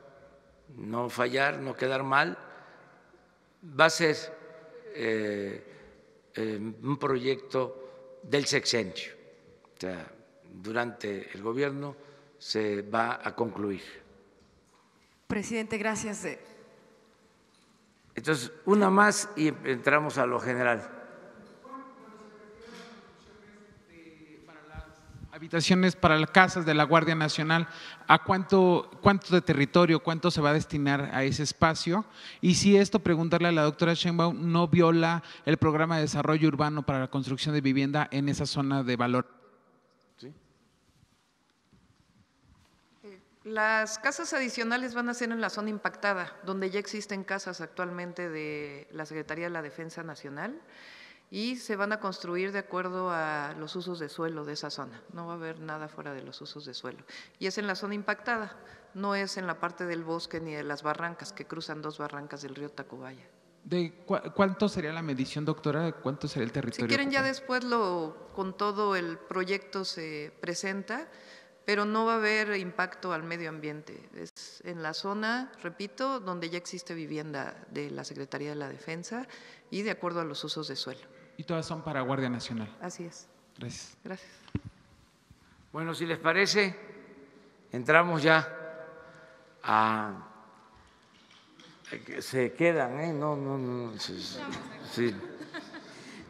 no fallar, no quedar mal, va a ser un proyecto del sexenio, o sea, durante el gobierno se va a concluir. Presidente, gracias. Entonces, una más y entramos a lo general. Habitaciones para las casas de la Guardia Nacional, ¿a cuánto de territorio, cuánto se va a destinar a ese espacio? Y si esto, preguntarle a la doctora Sheinbaum, ¿no viola el programa de desarrollo urbano para la construcción de vivienda en esa zona de valor? ¿Sí? Las casas adicionales van a ser en la zona impactada, donde ya existen casas actualmente de la Secretaría de la Defensa Nacional y se van a construir de acuerdo a los usos de suelo de esa zona. No va a haber nada fuera de los usos de suelo. Y es en la zona impactada, no es en la parte del bosque ni de las barrancas, que cruzan 2 barrancas del río Tacubaya. ¿Cuánto sería la medición, doctora? ¿Cuánto sería el territorio? Si quieren, ya después con todo el proyecto se presenta, pero no va a haber impacto al medio ambiente. Es en la zona, repito, donde ya existe vivienda de la Secretaría de la Defensa y de acuerdo a los usos de suelo. Y todas son para Guardia Nacional. Así es. Gracias. Gracias. Bueno, si les parece, entramos ya a… Se quedan, ¿eh? No. Sí.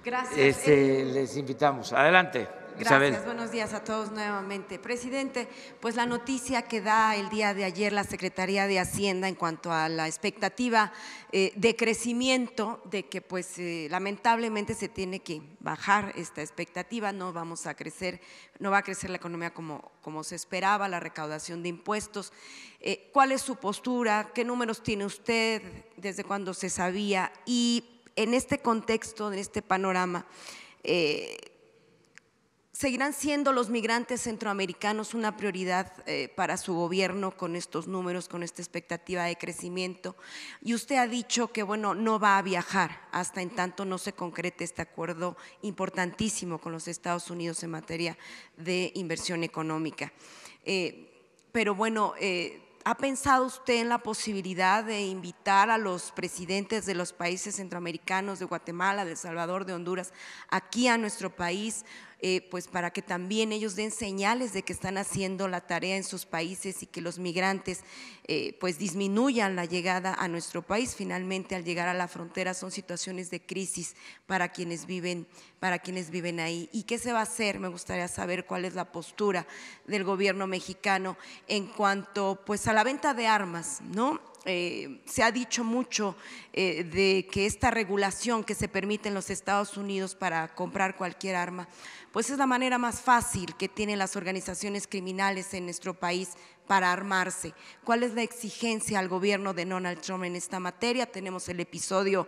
Gracias. Les invitamos. Adelante. Gracias, Isabel. buenos días a todos nuevamente. Presidente, pues la noticia que da el día de ayer la Secretaría de Hacienda en cuanto a la expectativa de crecimiento, de que pues lamentablemente se tiene que bajar esta expectativa, no va a crecer la economía como se esperaba, la recaudación de impuestos. ¿Cuál es su postura? ¿Qué números tiene usted? ¿Desde cuándo se sabía? Y en este contexto, en este panorama, ¿seguirán siendo los migrantes centroamericanos una prioridad para su gobierno con estos números, con esta expectativa de crecimiento? Y usted ha dicho que, bueno, no va a viajar hasta en tanto no se concrete este acuerdo importantísimo con los Estados Unidos en materia de inversión económica. Pero bueno, ¿ha pensado usted en la posibilidad de invitar a los presidentes de los países centroamericanos, de Guatemala, de El Salvador, de Honduras, aquí a nuestro país, pues para que también ellos den señales de que están haciendo la tarea en sus países y que los migrantes pues disminuyan la llegada a nuestro país? Finalmente, al llegar a la frontera son situaciones de crisis para quienes viven ahí. ¿Y qué se va a hacer? Me gustaría saber cuál es la postura del gobierno mexicano en cuanto pues a la venta de armas, ¿no? Se ha dicho mucho de que esta regulación que se permite en los Estados Unidos para comprar cualquier arma, pues es la manera más fácil que tienen las organizaciones criminales en nuestro país para armarse. ¿Cuál es la exigencia al gobierno de Donald Trump en esta materia? Tenemos el episodio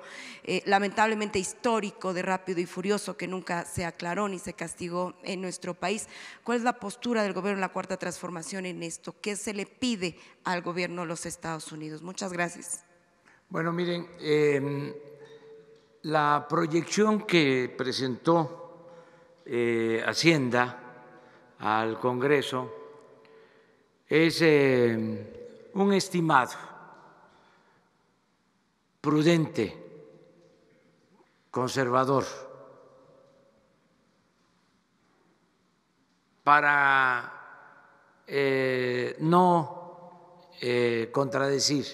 lamentablemente histórico de Rápido y Furioso que nunca se aclaró ni se castigó en nuestro país. ¿Cuál es la postura del gobierno de la Cuarta Transformación en esto? ¿Qué se le pide al gobierno de los Estados Unidos? Muchas gracias. Bueno, miren, la proyección que presentó Hacienda al Congreso es un estimado prudente, conservador, para no contradecir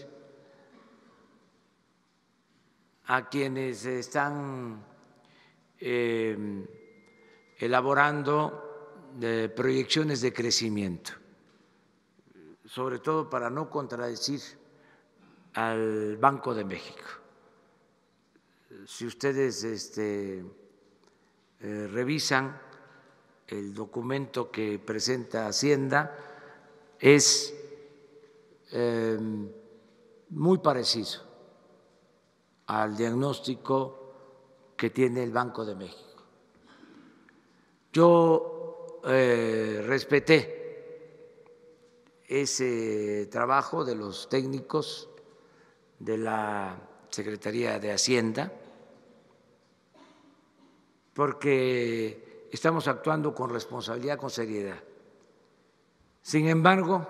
a quienes están elaborando proyecciones de crecimiento, sobre todo para no contradecir al Banco de México. Si ustedes revisan el documento que presenta Hacienda, es muy parecido al diagnóstico que tiene el Banco de México. Yo respeté ese trabajo de los técnicos de la Secretaría de Hacienda, porque estamos actuando con responsabilidad, con seriedad. Sin embargo,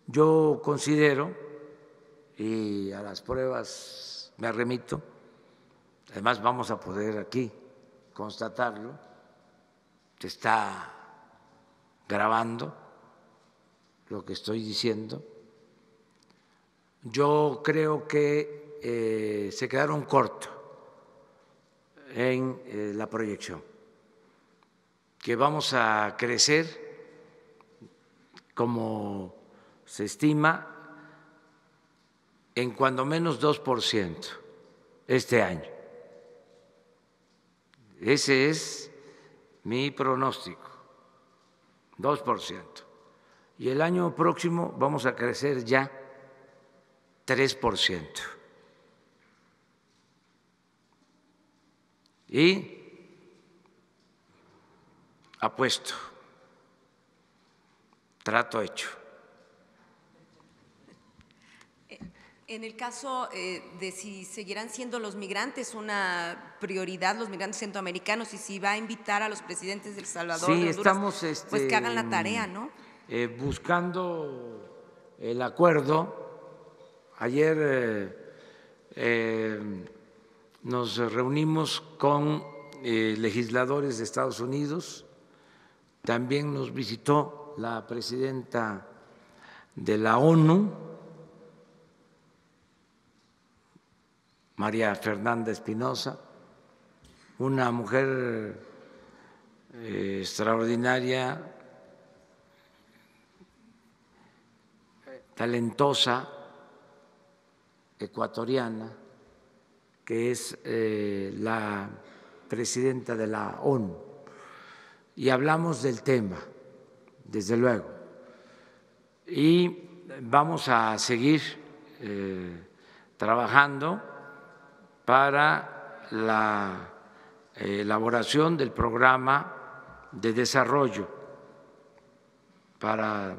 yo considero, y a las pruebas me remito, además vamos a poder aquí constatarlo, se está grabando lo que estoy diciendo. Yo creo que se quedaron cortos en la proyección, que vamos a crecer, como se estima, en cuando menos 2% este año. Ese es mi pronóstico, 2%. y el año próximo vamos a crecer ya 3%. Y apuesto, trato hecho. En el caso de si seguirán siendo los migrantes una prioridad, los migrantes centroamericanos, y si va a invitar a los presidentes de El Salvador, Sí, de Honduras, estamos pues que hagan la tarea, ¿no? Buscando el acuerdo. Ayer nos reunimos con legisladores de Estados Unidos, también nos visitó la presidenta de la ONU, María Fernanda Espinosa, una mujer extraordinaria, talentosa, ecuatoriana, que es la presidenta de la ONU, y hablamos del tema, desde luego, y vamos a seguir trabajando para la elaboración del programa de desarrollo para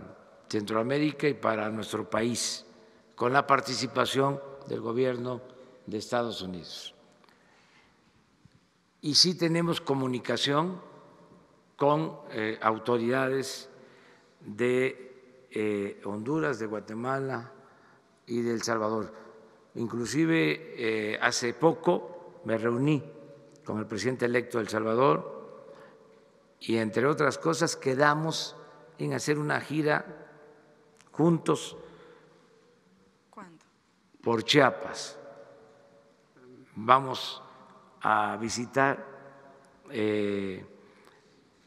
Centroamérica y para nuestro país, con la participación del gobierno de Estados Unidos. Y sí tenemos comunicación con autoridades de Honduras, de Guatemala y de El Salvador. Inclusive hace poco me reuní con el presidente electo de El Salvador y, entre otras cosas, quedamos en hacer una gira juntos. ¿Cuándo? Por Chiapas. Vamos a visitar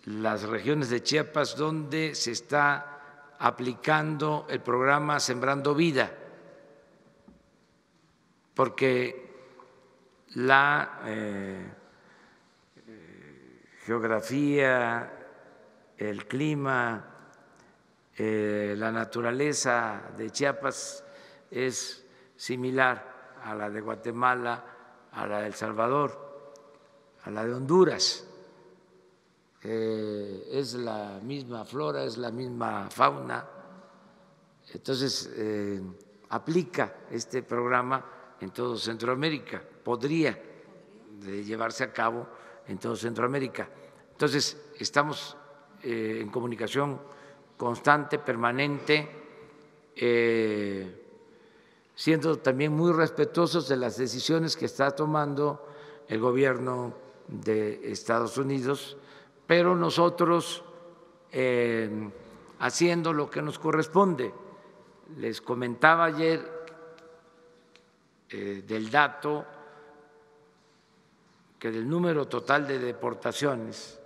las regiones de Chiapas donde se está aplicando el programa Sembrando Vida, porque la geografía, el clima, la naturaleza de Chiapas es similar a la de Guatemala, a la de El Salvador, a la de Honduras. Es la misma flora, es la misma fauna. Entonces, aplica este programa en todo Centroamérica, podría llevarse a cabo en todo Centroamérica. Entonces, estamos en comunicación constante, permanente, siendo también muy respetuosos de las decisiones que está tomando el gobierno de Estados Unidos, pero nosotros haciendo lo que nos corresponde. Les comentaba ayer del dato que del número total de deportaciones,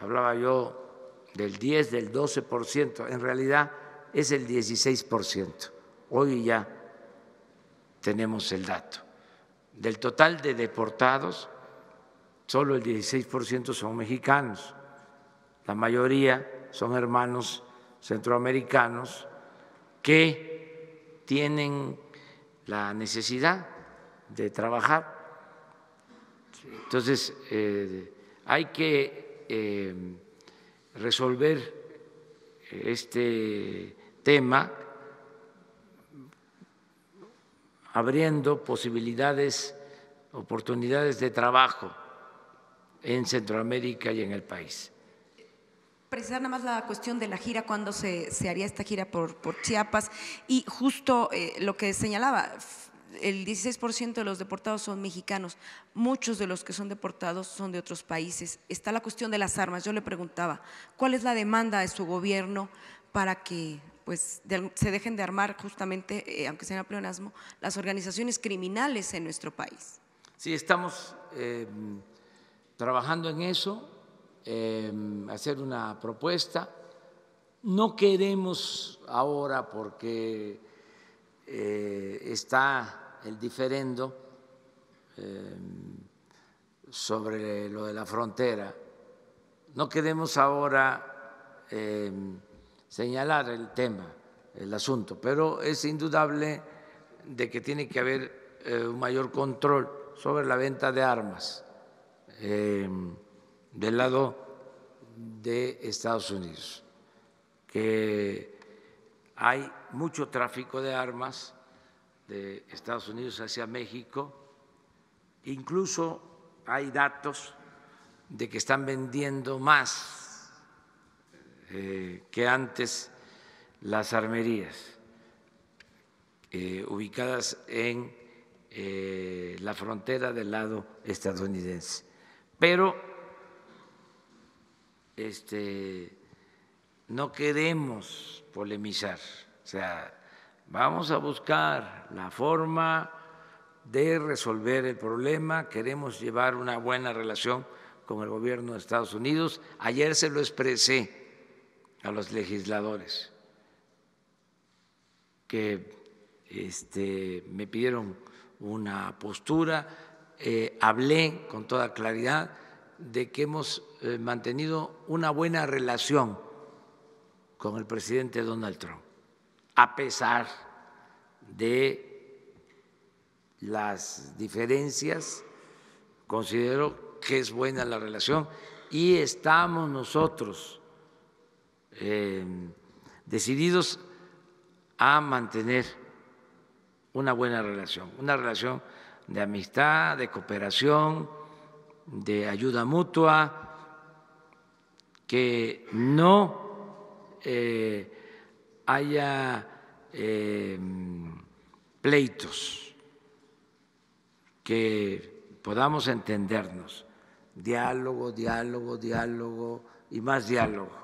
hablaba yo del 10, del 12%, en realidad es el 16%. Hoy ya tenemos el dato. Del total de deportados, solo el 16% son mexicanos, la mayoría son hermanos centroamericanos que tienen la necesidad de trabajar. Entonces, hay que resolver este tema abriendo posibilidades, oportunidades de trabajo en Centroamérica y en el país. Precisar nada más la cuestión de la gira, cuándo se haría esta gira por Chiapas, y justo lo que señalaba, el 16% de los deportados son mexicanos, muchos de los que son deportados son de otros países. Está la cuestión de las armas. Yo le preguntaba, ¿cuál es la demanda de su gobierno para que pues, se dejen de armar justamente, aunque sea en pleonasmo, las organizaciones criminales en nuestro país? Sí, estamos trabajando en eso, hacer una propuesta. No queremos ahora, porque está el diferendo sobre lo de la frontera, no queremos ahora señalar el tema, el asunto, pero es indudable de que tiene que haber un mayor control sobre la venta de armas del lado de Estados Unidos, que hay mucho tráfico de armas de Estados Unidos hacia México, incluso hay datos de que están vendiendo más que antes las armerías ubicadas en la frontera del lado estadounidense. Pero no queremos polemizar, o sea, vamos a buscar la forma de resolver el problema, queremos llevar una buena relación con el gobierno de Estados Unidos. Ayer se lo expresé a los legisladores que me pidieron una postura, hablé con toda claridad de que hemos mantenido una buena relación con el presidente Donald Trump, a pesar de las diferencias. Considero que es buena la relación y estamos nosotros decididos a mantener una buena relación, una relación de amistad, de cooperación, de ayuda mutua, que no haya pleitos, que podamos entendernos, diálogo, diálogo, diálogo y más diálogo.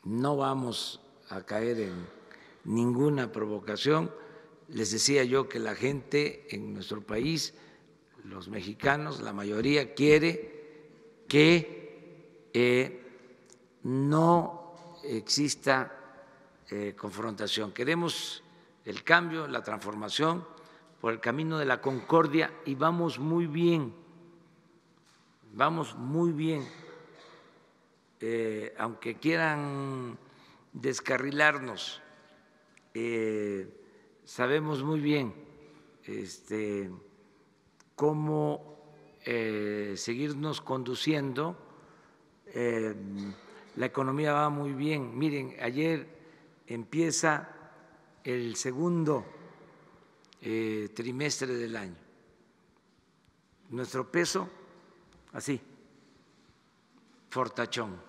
No vamos a caer en ninguna provocación. Les decía yo que la gente en nuestro país, los mexicanos, la mayoría quiere que no exista confrontación. Queremos el cambio, la transformación por el camino de la concordia y vamos muy bien, vamos muy bien. Aunque quieran descarrilarnos, sabemos muy bien cómo seguirnos conduciendo. La economía va muy bien. Miren, ayer empieza el segundo trimestre del año. Nuestro peso, así, fortachón,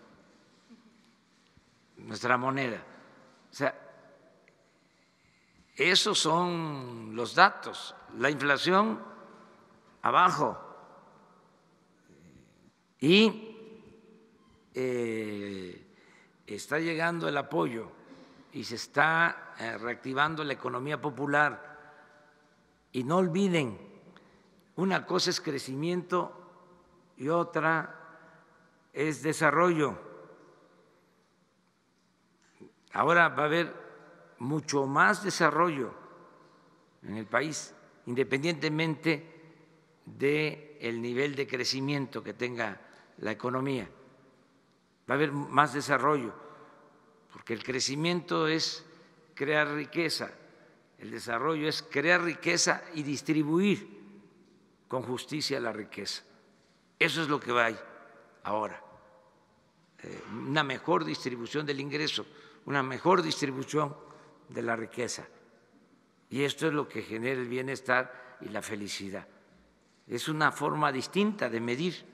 nuestra moneda. O sea, esos son los datos. La inflación abajo y está llegando el apoyo y se está reactivando la economía popular. Y no olviden, una cosa es crecimiento y otra es desarrollo. Ahora va a haber mucho más desarrollo en el país, independientemente del nivel de crecimiento que tenga la economía. Va a haber más desarrollo, porque el crecimiento es crear riqueza, el desarrollo es crear riqueza y distribuir con justicia la riqueza. Eso es lo que va ahora, una mejor distribución del ingreso, una mejor distribución de la riqueza. Y esto es lo que genera el bienestar y la felicidad. Es una forma distinta de medir.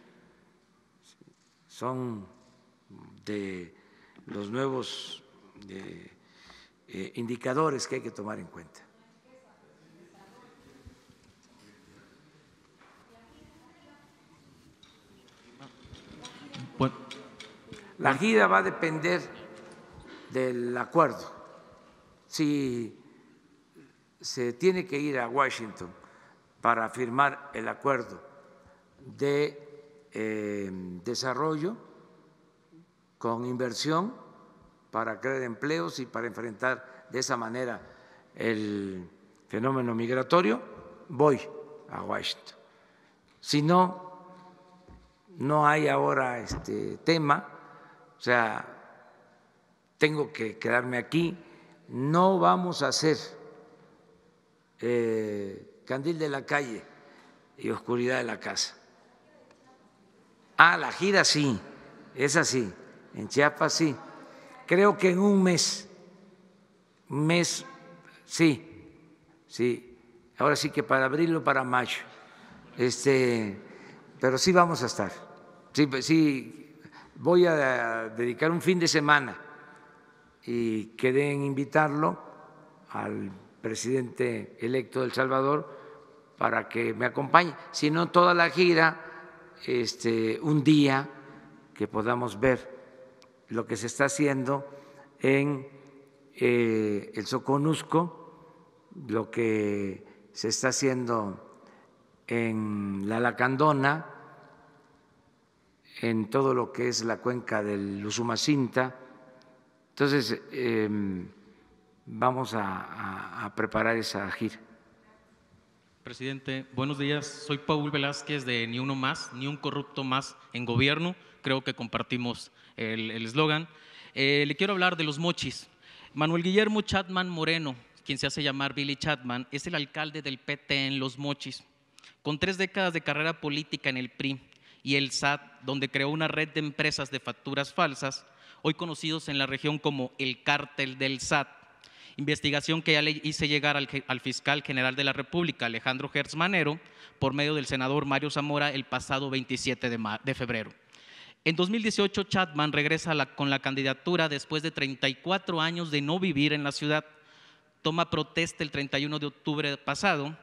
Son de los nuevos indicadores que hay que tomar en cuenta. La gira va a depender del acuerdo. Si se tiene que ir a Washington para firmar el acuerdo de desarrollo con inversión para crear empleos y para enfrentar de esa manera el fenómeno migratorio, voy a Washington. Si no, no hay ahora tema. O sea, tengo que quedarme aquí. No vamos a hacer candil de la calle y oscuridad de la casa. Ah, la gira sí, esa sí, en Chiapas sí. Creo que en un mes sí. Ahora sí que para abril o para mayo. Pero sí vamos a estar. Sí, voy a dedicar un fin de semana y quedé en invitarlo al presidente electo de El Salvador para que me acompañe. Si no toda la gira, un día que podamos ver lo que se está haciendo en el Soconusco, lo que se está haciendo en la Lacandona, en todo lo que es la cuenca del Usumacinta. Entonces, vamos a preparar esa gira. Presidente, buenos días. Soy Paul Velázquez de Ni Uno Más, Ni Un Corrupto Más en Gobierno. Creo que compartimos el eslogan. Le quiero hablar de los mochis. Manuel Guillermo Chapman Moreno, quien se hace llamar Billy Chapman, es el alcalde del PT en Los Mochis. Con 3 décadas de carrera política en el PRI y el SAT, donde creó una red de empresas de facturas falsas, hoy conocidos en la región como el Cártel del SAT. Investigación que ya le hice llegar al fiscal general de la República, Alejandro Gertz Manero, por medio del senador Mario Zamora el pasado 27 de febrero. En 2018, Chapman regresa con la candidatura después de 34 años de no vivir en la ciudad. Toma protesta el 31 de octubre pasado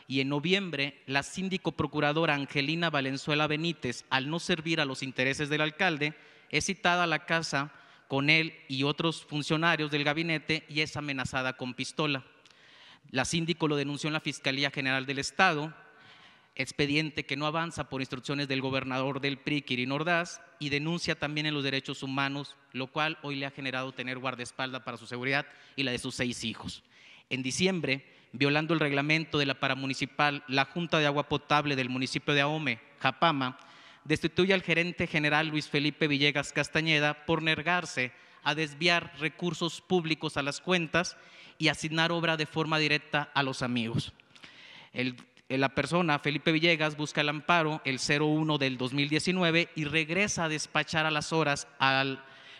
y en noviembre la síndico procuradora Angelina Valenzuela Benítez, al no servir a los intereses del alcalde, es citada a la casa con él y otros funcionarios del gabinete y es amenazada con pistola. La síndico lo denunció en la Fiscalía General del Estado, expediente que no avanza por instrucciones del gobernador del PRI, Quirino Ordaz, y denuncia también en los derechos humanos, lo cual hoy le ha generado tener guardaespaldas para su seguridad y la de sus 6 hijos. En diciembre, violando el reglamento de la paramunicipal, la Junta de Agua Potable del municipio de Ahome, Japama, destituye al gerente general Luis Felipe Villegas Castañeda por negarse a desviar recursos públicos a las cuentas y asignar obra de forma directa a los amigos. La persona, Felipe Villegas, busca el amparo el 01 del 2019 y regresa a despachar a las horas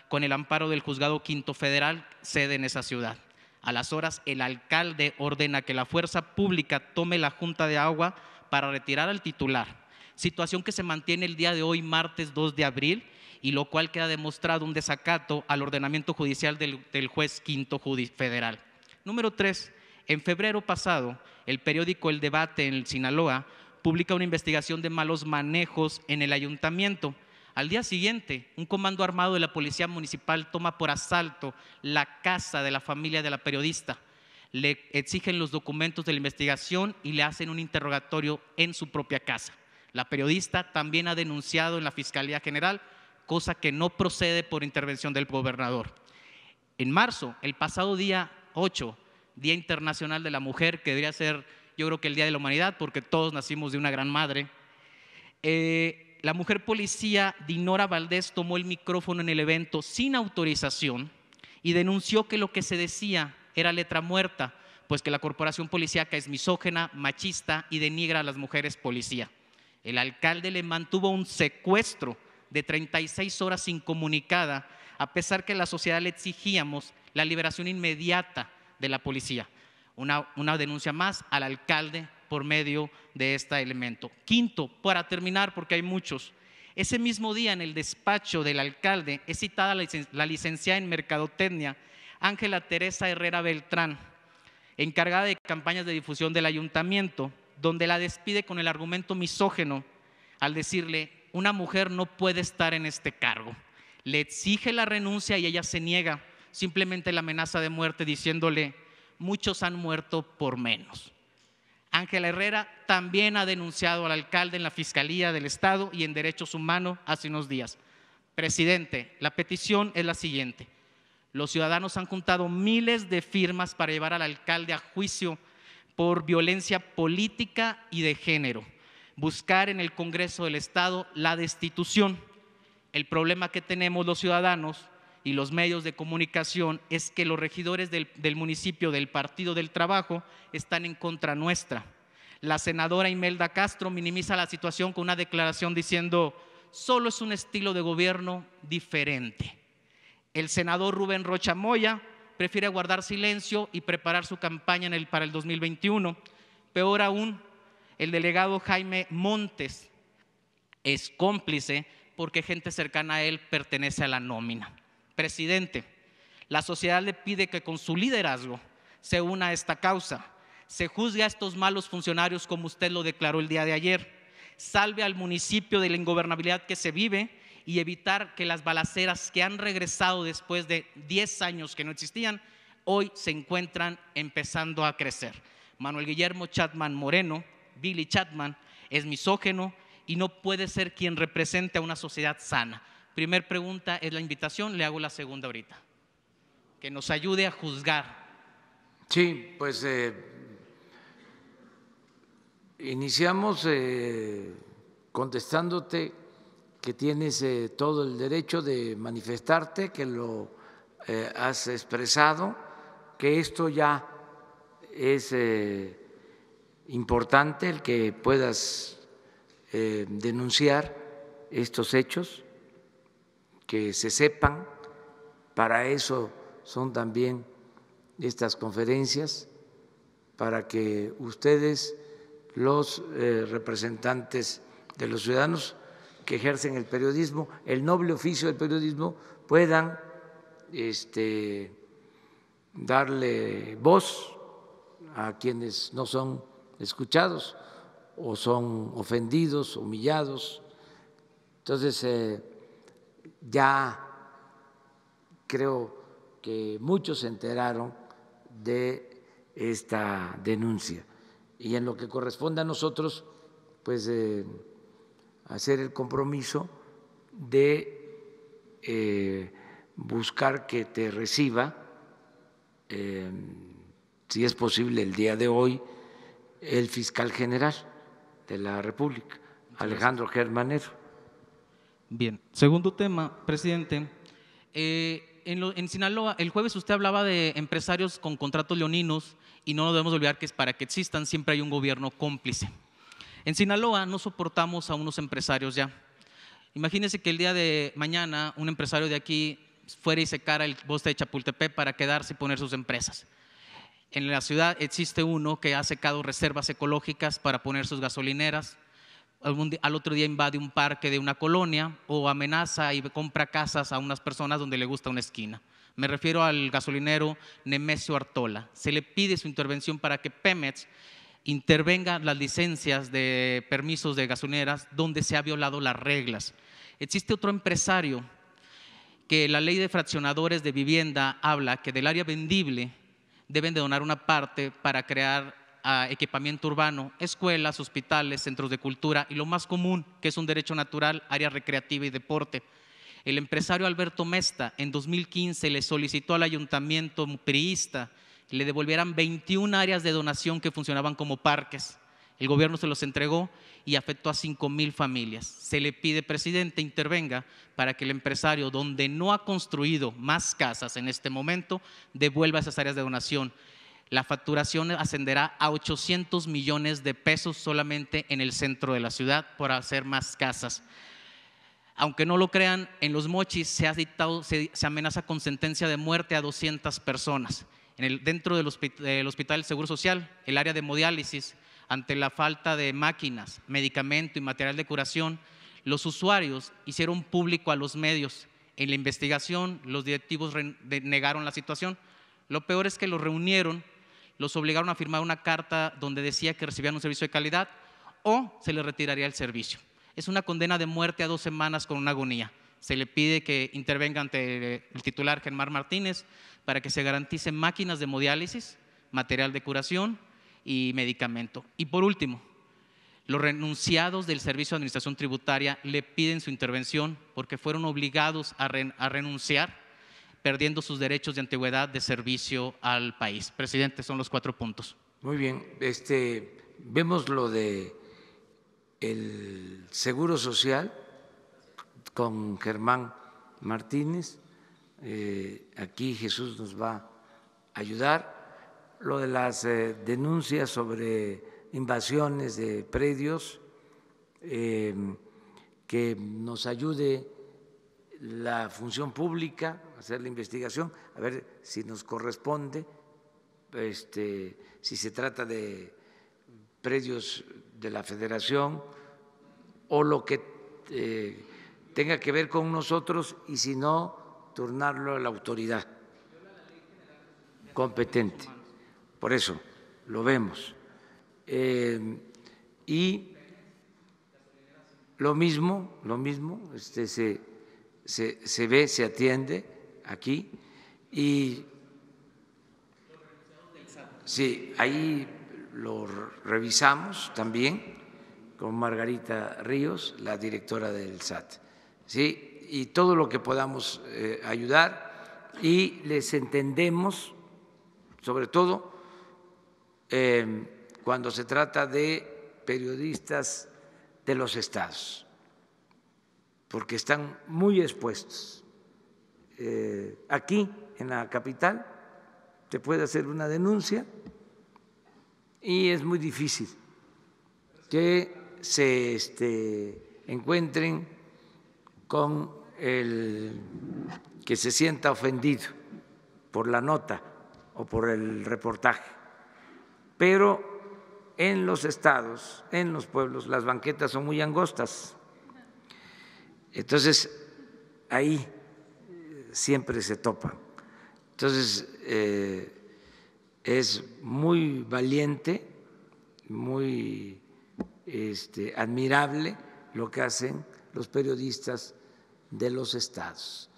con el amparo del Juzgado Quinto Federal, sede en esa ciudad. A las horas, el alcalde ordena que la fuerza pública tome la Junta de Agua para retirar al titular. Situación que se mantiene el día de hoy, martes 2 de abril, y lo cual queda demostrado un desacato al ordenamiento judicial del juez Quinto Federal. Número 3. En febrero pasado, el periódico El Debate en Sinaloa publica una investigación de malos manejos en el ayuntamiento. Al día siguiente, un comando armado de la Policía Municipal toma por asalto la casa de la familia de la periodista. Le exigen los documentos de la investigación y le hacen un interrogatorio en su propia casa. La periodista también ha denunciado en la Fiscalía General, cosa que no procede por intervención del gobernador. En marzo, el pasado día 8, Día Internacional de la Mujer, que debería ser, yo creo que el Día de la Humanidad, porque todos nacimos de una gran madre, la mujer policía Dinora Valdés tomó el micrófono en el evento sin autorización y denunció que lo que se decía era letra muerta, pues que la corporación policíaca es misógina, machista y denigra a las mujeres policía. El alcalde le mantuvo un secuestro de 36 horas incomunicada, a pesar que la sociedad le exigíamos la liberación inmediata de la policía. Una denuncia más al alcalde por medio de este elemento. Quinto, para terminar, porque hay muchos, ese mismo día en el despacho del alcalde es citada la licenciada en Mercadotecnia, Ángela Teresa Herrera Beltrán, encargada de campañas de difusión del ayuntamiento, donde la despide con el argumento misógino al decirle: una mujer no puede estar en este cargo. Le exige la renuncia y ella se niega, simplemente la amenaza de muerte diciéndole: muchos han muerto por menos. Ángela Herrera también ha denunciado al alcalde en la Fiscalía del Estado y en Derechos Humanos hace unos días. Presidente, la petición es la siguiente. Los ciudadanos han juntado miles de firmas para llevar al alcalde a juicio por violencia política y de género, buscar en el Congreso del Estado la destitución. El problema que tenemos los ciudadanos y los medios de comunicación es que los regidores del municipio del Partido del Trabajo están en contra nuestra. La senadora Imelda Castro minimiza la situación con una declaración diciendo: solo es un estilo de gobierno diferente. El senador Rubén Rocha Moya prefiere guardar silencio y preparar su campaña para el 2021. Peor aún, el delegado Jaime Montes es cómplice porque gente cercana a él pertenece a la nómina. Presidente, la sociedad le pide que con su liderazgo se una a esta causa, se juzgue a estos malos funcionarios como usted lo declaró el día de ayer, salve al municipio de la ingobernabilidad que se vive y evitar que las balaceras que han regresado después de 10 años que no existían, hoy se encuentran empezando a crecer. Manuel Guillermo Chapman Moreno, Billy Chapman, es misógino y no puede ser quien represente a una sociedad sana. Primer pregunta es la invitación, le hago la segunda ahorita. Que nos ayude a juzgar. Sí, pues iniciamos contestándote que tienes todo el derecho de manifestarte, que lo has expresado, que esto ya es importante, el que puedas denunciar estos hechos, que se sepan. Para eso son también estas conferencias, para que ustedes, los representantes de los ciudadanos que ejercen el periodismo, el noble oficio del periodismo, puedan darle voz a quienes no son escuchados o son ofendidos, humillados. Entonces, ya creo que muchos se enteraron de esta denuncia y en lo que corresponde a nosotros, pues hacer el compromiso de buscar que te reciba, si es posible el día de hoy, el fiscal general de la República, Alejandro Germanero. Bien, segundo tema, presidente. En Sinaloa, el jueves usted hablaba de empresarios con contratos leoninos y no nos debemos olvidar que para que existan siempre hay un gobierno cómplice. En Sinaloa no soportamos a unos empresarios ya. Imagínense que el día de mañana un empresario de aquí fuera y secara el bosque de Chapultepec para quedarse y poner sus empresas. En la ciudad existe uno que ha secado reservas ecológicas para poner sus gasolineras. Al otro día invade un parque de una colonia o amenaza y compra casas a unas personas donde le gusta una esquina. Me refiero al gasolinero Nemesio Artola. Se le pide su intervención para que Pemex intervenga las licencias de permisos de gasolineras donde se ha violado las reglas. Existe otro empresario que la ley de fraccionadores de vivienda habla que del área vendible deben de donar una parte para crear equipamiento urbano, escuelas, hospitales, centros de cultura y lo más común, que es un derecho natural, área recreativa y deporte. El empresario Alberto Mesta en 2015 le solicitó al ayuntamiento priista que le devolvieran 21 áreas de donación que funcionaban como parques. El gobierno se los entregó y afectó a 5,000 familias. Se le pide, presidente, intervenga para que el empresario, donde no ha construido más casas en este momento, devuelva esas áreas de donación. La facturación ascenderá a 800 millones de pesos solamente en el centro de la ciudad por hacer más casas. Aunque no lo crean, en Los Mochis se amenaza con sentencia de muerte a 200 personas. Dentro del Hospital del Seguro Social, el área de hemodiálisis, ante la falta de máquinas, medicamento y material de curación, los usuarios hicieron público a los medios. En la investigación, los directivos negaron la situación. Lo peor es que los reunieron, los obligaron a firmar una carta donde decía que recibían un servicio de calidad o se les retiraría el servicio. Es una condena de muerte a 2 semanas con una agonía. Se le pide que intervenga ante el titular Germán Martínez para que se garanticen máquinas de hemodiálisis, material de curación y medicamento. Y por último, los renunciados del Servicio de Administración Tributaria le piden su intervención porque fueron obligados a renunciar, perdiendo sus derechos de antigüedad de servicio al país. Presidente, son los 4 puntos. Muy bien, vemos lo de el Seguro Social, con Germán Martínez. Aquí Jesús nos va a ayudar. Lo de las denuncias sobre invasiones de predios, que nos ayude la función pública a hacer la investigación, a ver si nos corresponde, si se trata de predios de la Federación o lo que tenga que ver con nosotros, y si no, turnarlo a la autoridad competente. Por eso lo vemos. Y lo mismo, se ve, se atiende aquí, y sí, ahí lo revisamos también con Margarita Ríos, la directora del SAT, sí, y todo lo que podamos ayudar, y les entendemos, sobre todo cuando se trata de periodistas de los estados, porque están muy expuestos. Aquí, en la capital, se puede hacer una denuncia y es muy difícil que se encuentren con el que se sienta ofendido por la nota o por el reportaje. Pero en los estados, en los pueblos, las banquetas son muy angostas. Entonces, ahí siempre se topan. Entonces, es muy valiente, muy admirable lo que hacen los periodistas de los estados.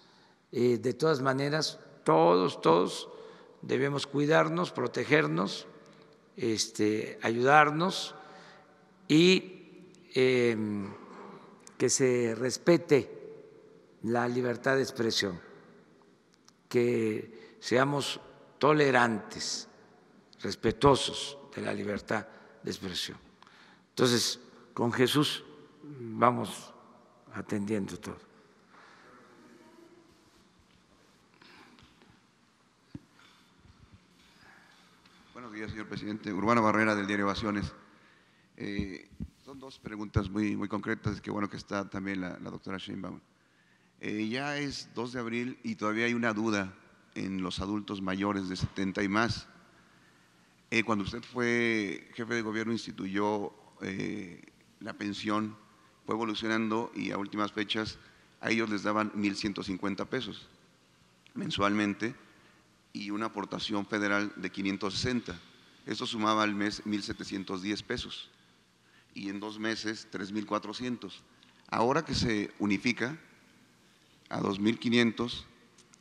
De todas maneras, todos debemos cuidarnos, protegernos, ayudarnos, y que se respete la libertad de expresión, que seamos tolerantes, respetuosos de la libertad de expresión. Entonces, con Jesús vamos atendiendo todo. Buenos días, señor presidente. Urbano Barrera, del diario Ovaciones. Son dos preguntas muy concretas, que bueno que está también la doctora Sheinbaum. Ya es 2 de abril y todavía hay una duda en los adultos mayores de 70 y más. Cuando usted fue jefe de gobierno, instituyó la pensión, fue evolucionando, y a últimas fechas a ellos les daban 1,150 pesos mensualmente y una aportación federal de 560. Esto sumaba al mes 1,710 pesos y en 2 meses 3,400. Ahora que se unifica a 2,500,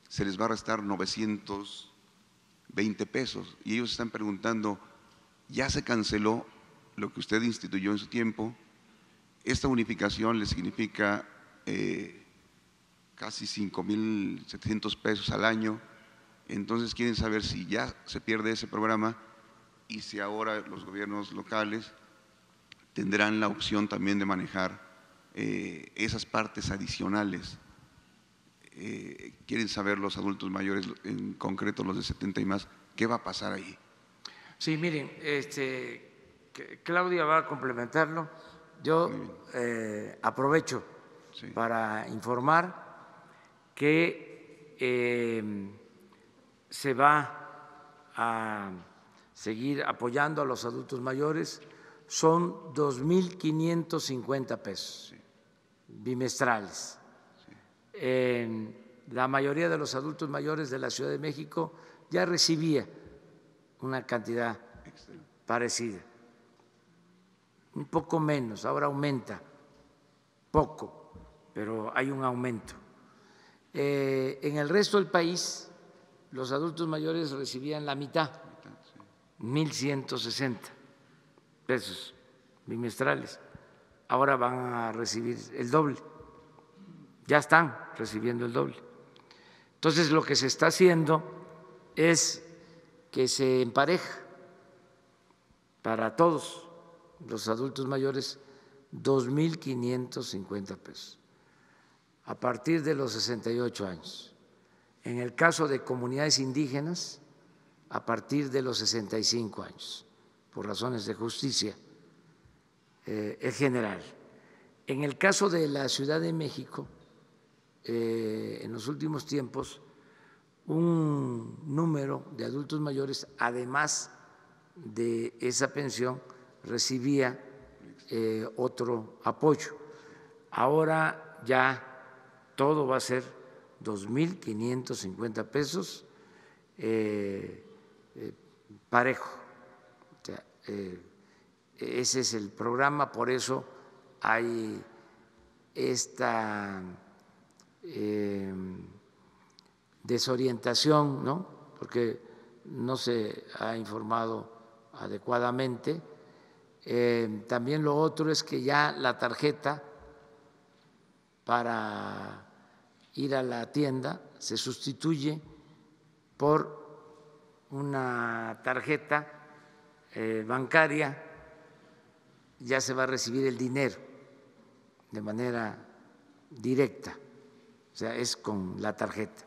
se les va a restar 920 pesos, y ellos están preguntando, ya se canceló lo que usted instituyó en su tiempo. Esta unificación les significa casi 5,700 pesos al año. Entonces quieren saber si ya se pierde ese programa y si ahora los gobiernos locales tendrán la opción también de manejar esas partes adicionales. Quieren saber los adultos mayores, en concreto los de 70 y más, ¿qué va a pasar ahí? Sí, miren, Claudia va a complementarlo. Yo aprovecho para informar que se va a seguir apoyando a los adultos mayores. Son 2,550 pesos bimestrales. La mayoría de los adultos mayores de la Ciudad de México ya recibía una cantidad parecida, un poco menos, ahora aumenta poco, pero hay un aumento. En el resto del país, los adultos mayores recibían la mitad, 1,160 pesos bimestrales. Ahora van a recibir el doble, ya están recibiendo el doble. Entonces, lo que se está haciendo es que se empareja para todos los adultos mayores 2,550 pesos. a partir de los 68 años. En el caso de comunidades indígenas, a partir de los 65 años, por razones de justicia, es general. En el caso de la Ciudad de México, en los últimos tiempos, un número de adultos mayores, además de esa pensión, recibía otro apoyo. Ahora ya todo va a ser 2.550 pesos parejo. O sea, ese es el programa, por eso hay esta desorientación, ¿no? Porque no se ha informado adecuadamente. También lo otro es que ya la tarjeta para ir a la tienda se sustituye por una tarjeta bancaria, ya se va a recibir el dinero de manera directa, o sea, es con la tarjeta,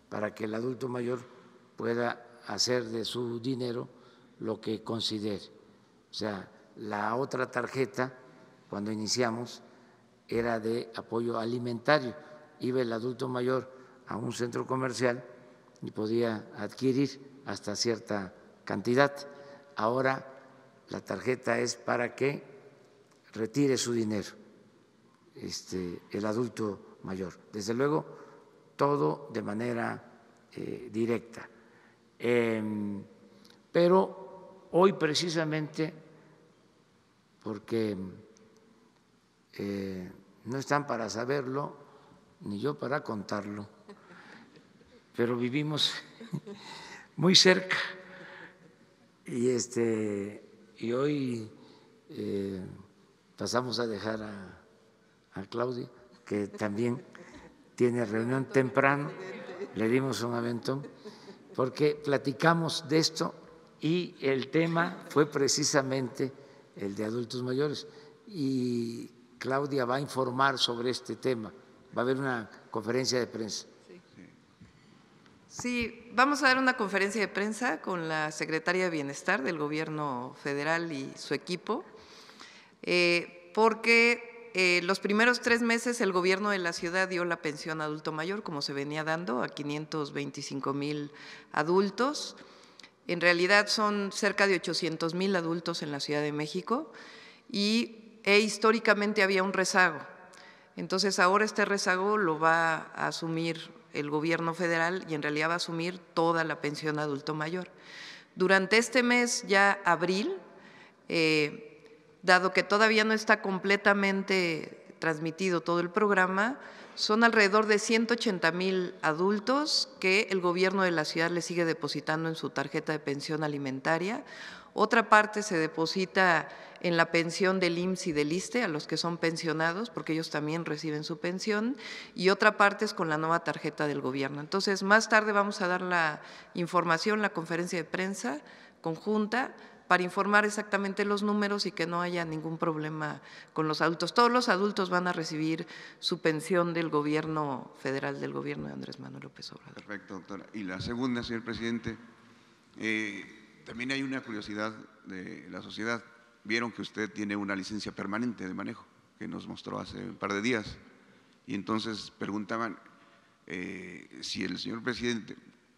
para que el adulto mayor pueda hacer de su dinero lo que considere. O sea, la otra tarjeta, cuando iniciamos, era de apoyo alimentario. Iba el adulto mayor a un centro comercial y podía adquirir hasta cierta cantidad. Ahora la tarjeta es para que retire su dinero el adulto mayor. Desde luego, todo de manera directa. Pero hoy precisamente, porque no están para saberlo, ni yo para contarlo, pero vivimos muy cerca y hoy pasamos a dejar a Claudia, que también tiene reunión temprano, le dimos un aventón, porque platicamos de esto y el tema fue precisamente el de adultos mayores y Claudia va a informar sobre este tema, va a haber una conferencia de prensa. Sí, vamos a dar una conferencia de prensa con la secretaria de Bienestar del Gobierno Federal y su equipo, porque los primeros 3 meses el gobierno de la ciudad dio la pensión adulto mayor, como se venía dando, a 525,000 adultos. En realidad son cerca de 800,000 adultos en la Ciudad de México y históricamente había un rezago. Entonces ahora este rezago lo va a asumir el gobierno federal y en realidad va a asumir toda la pensión adulto mayor. Durante este mes, ya abril, dado que todavía no está completamente transmitido todo el programa, son alrededor de 180,000 adultos que el gobierno de la ciudad le sigue depositando en su tarjeta de pensión alimentaria. Otra parte se deposita en la pensión del IMSS y del ISSSTE a los que son pensionados, porque ellos también reciben su pensión, y otra parte es con la nueva tarjeta del gobierno. Entonces, más tarde vamos a dar la información, la conferencia de prensa conjunta, para informar exactamente los números y que no haya ningún problema con los adultos. Todos los adultos van a recibir su pensión del gobierno federal, del gobierno de Andrés Manuel López Obrador. Perfecto, doctora. Y la segunda, señor presidente, también hay una curiosidad de la sociedad. Vieron que usted tiene una licencia permanente de manejo, que nos mostró hace un par de días, y entonces preguntaban si el señor presidente,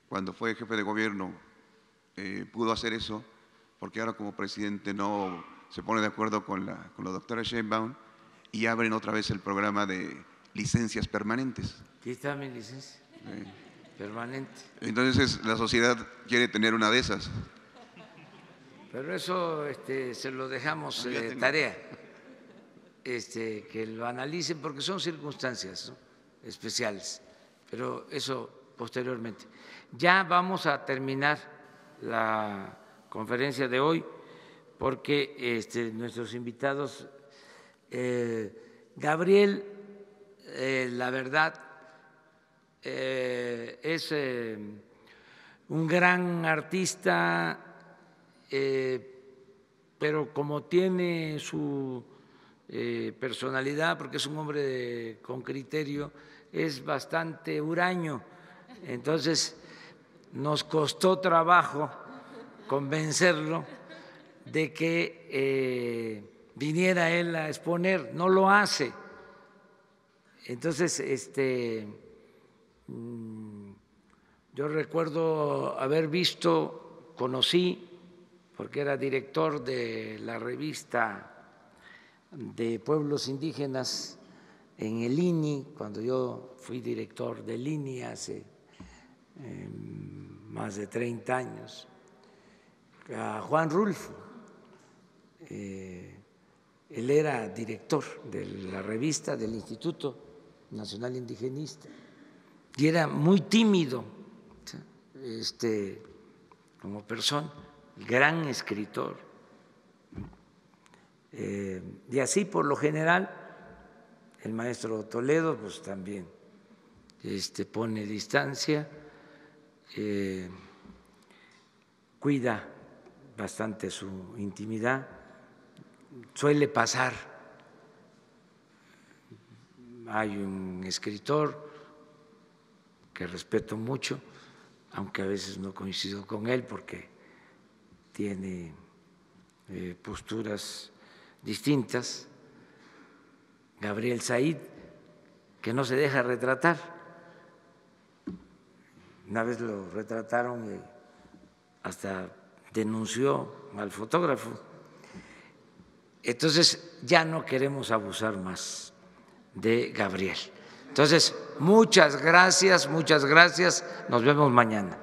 cuando fue jefe de gobierno, pudo hacer eso, porque ahora como presidente no se pone de acuerdo con la doctora Sheinbaum y abren otra vez el programa de licencias permanentes. Aquí está mi licencia permanente. Entonces la sociedad quiere tener una de esas. Pero eso se lo dejamos tarea, que lo analicen porque son circunstancias, ¿no?, especiales, pero eso posteriormente. Ya vamos a terminar la conferencia de hoy porque nuestros invitados, Gabriel, la verdad, es un gran artista, pero como tiene su personalidad, porque es un hombre con criterio, es bastante huraño, entonces nos costó trabajo convencerlo de que viniera él a exponer, no lo hace. Entonces, yo recuerdo haber visto, conocí, porque era director de la revista de pueblos indígenas en el INI, cuando yo fui director del INI hace más de 30 años, a Juan Rulfo. Él era director de la revista del Instituto Nacional Indigenista y era muy tímido como persona, gran escritor. Y así por lo general el maestro Toledo pues también pone distancia, cuida bastante su intimidad. Suele pasar, hay un escritor que respeto mucho, aunque a veces no coincido con él porque tiene posturas distintas, Gabriel Said, que no se deja retratar. Una vez lo retrataron y hasta denunció al fotógrafo. Entonces ya no queremos abusar más de Gabriel. Entonces, muchas gracias, nos vemos mañana.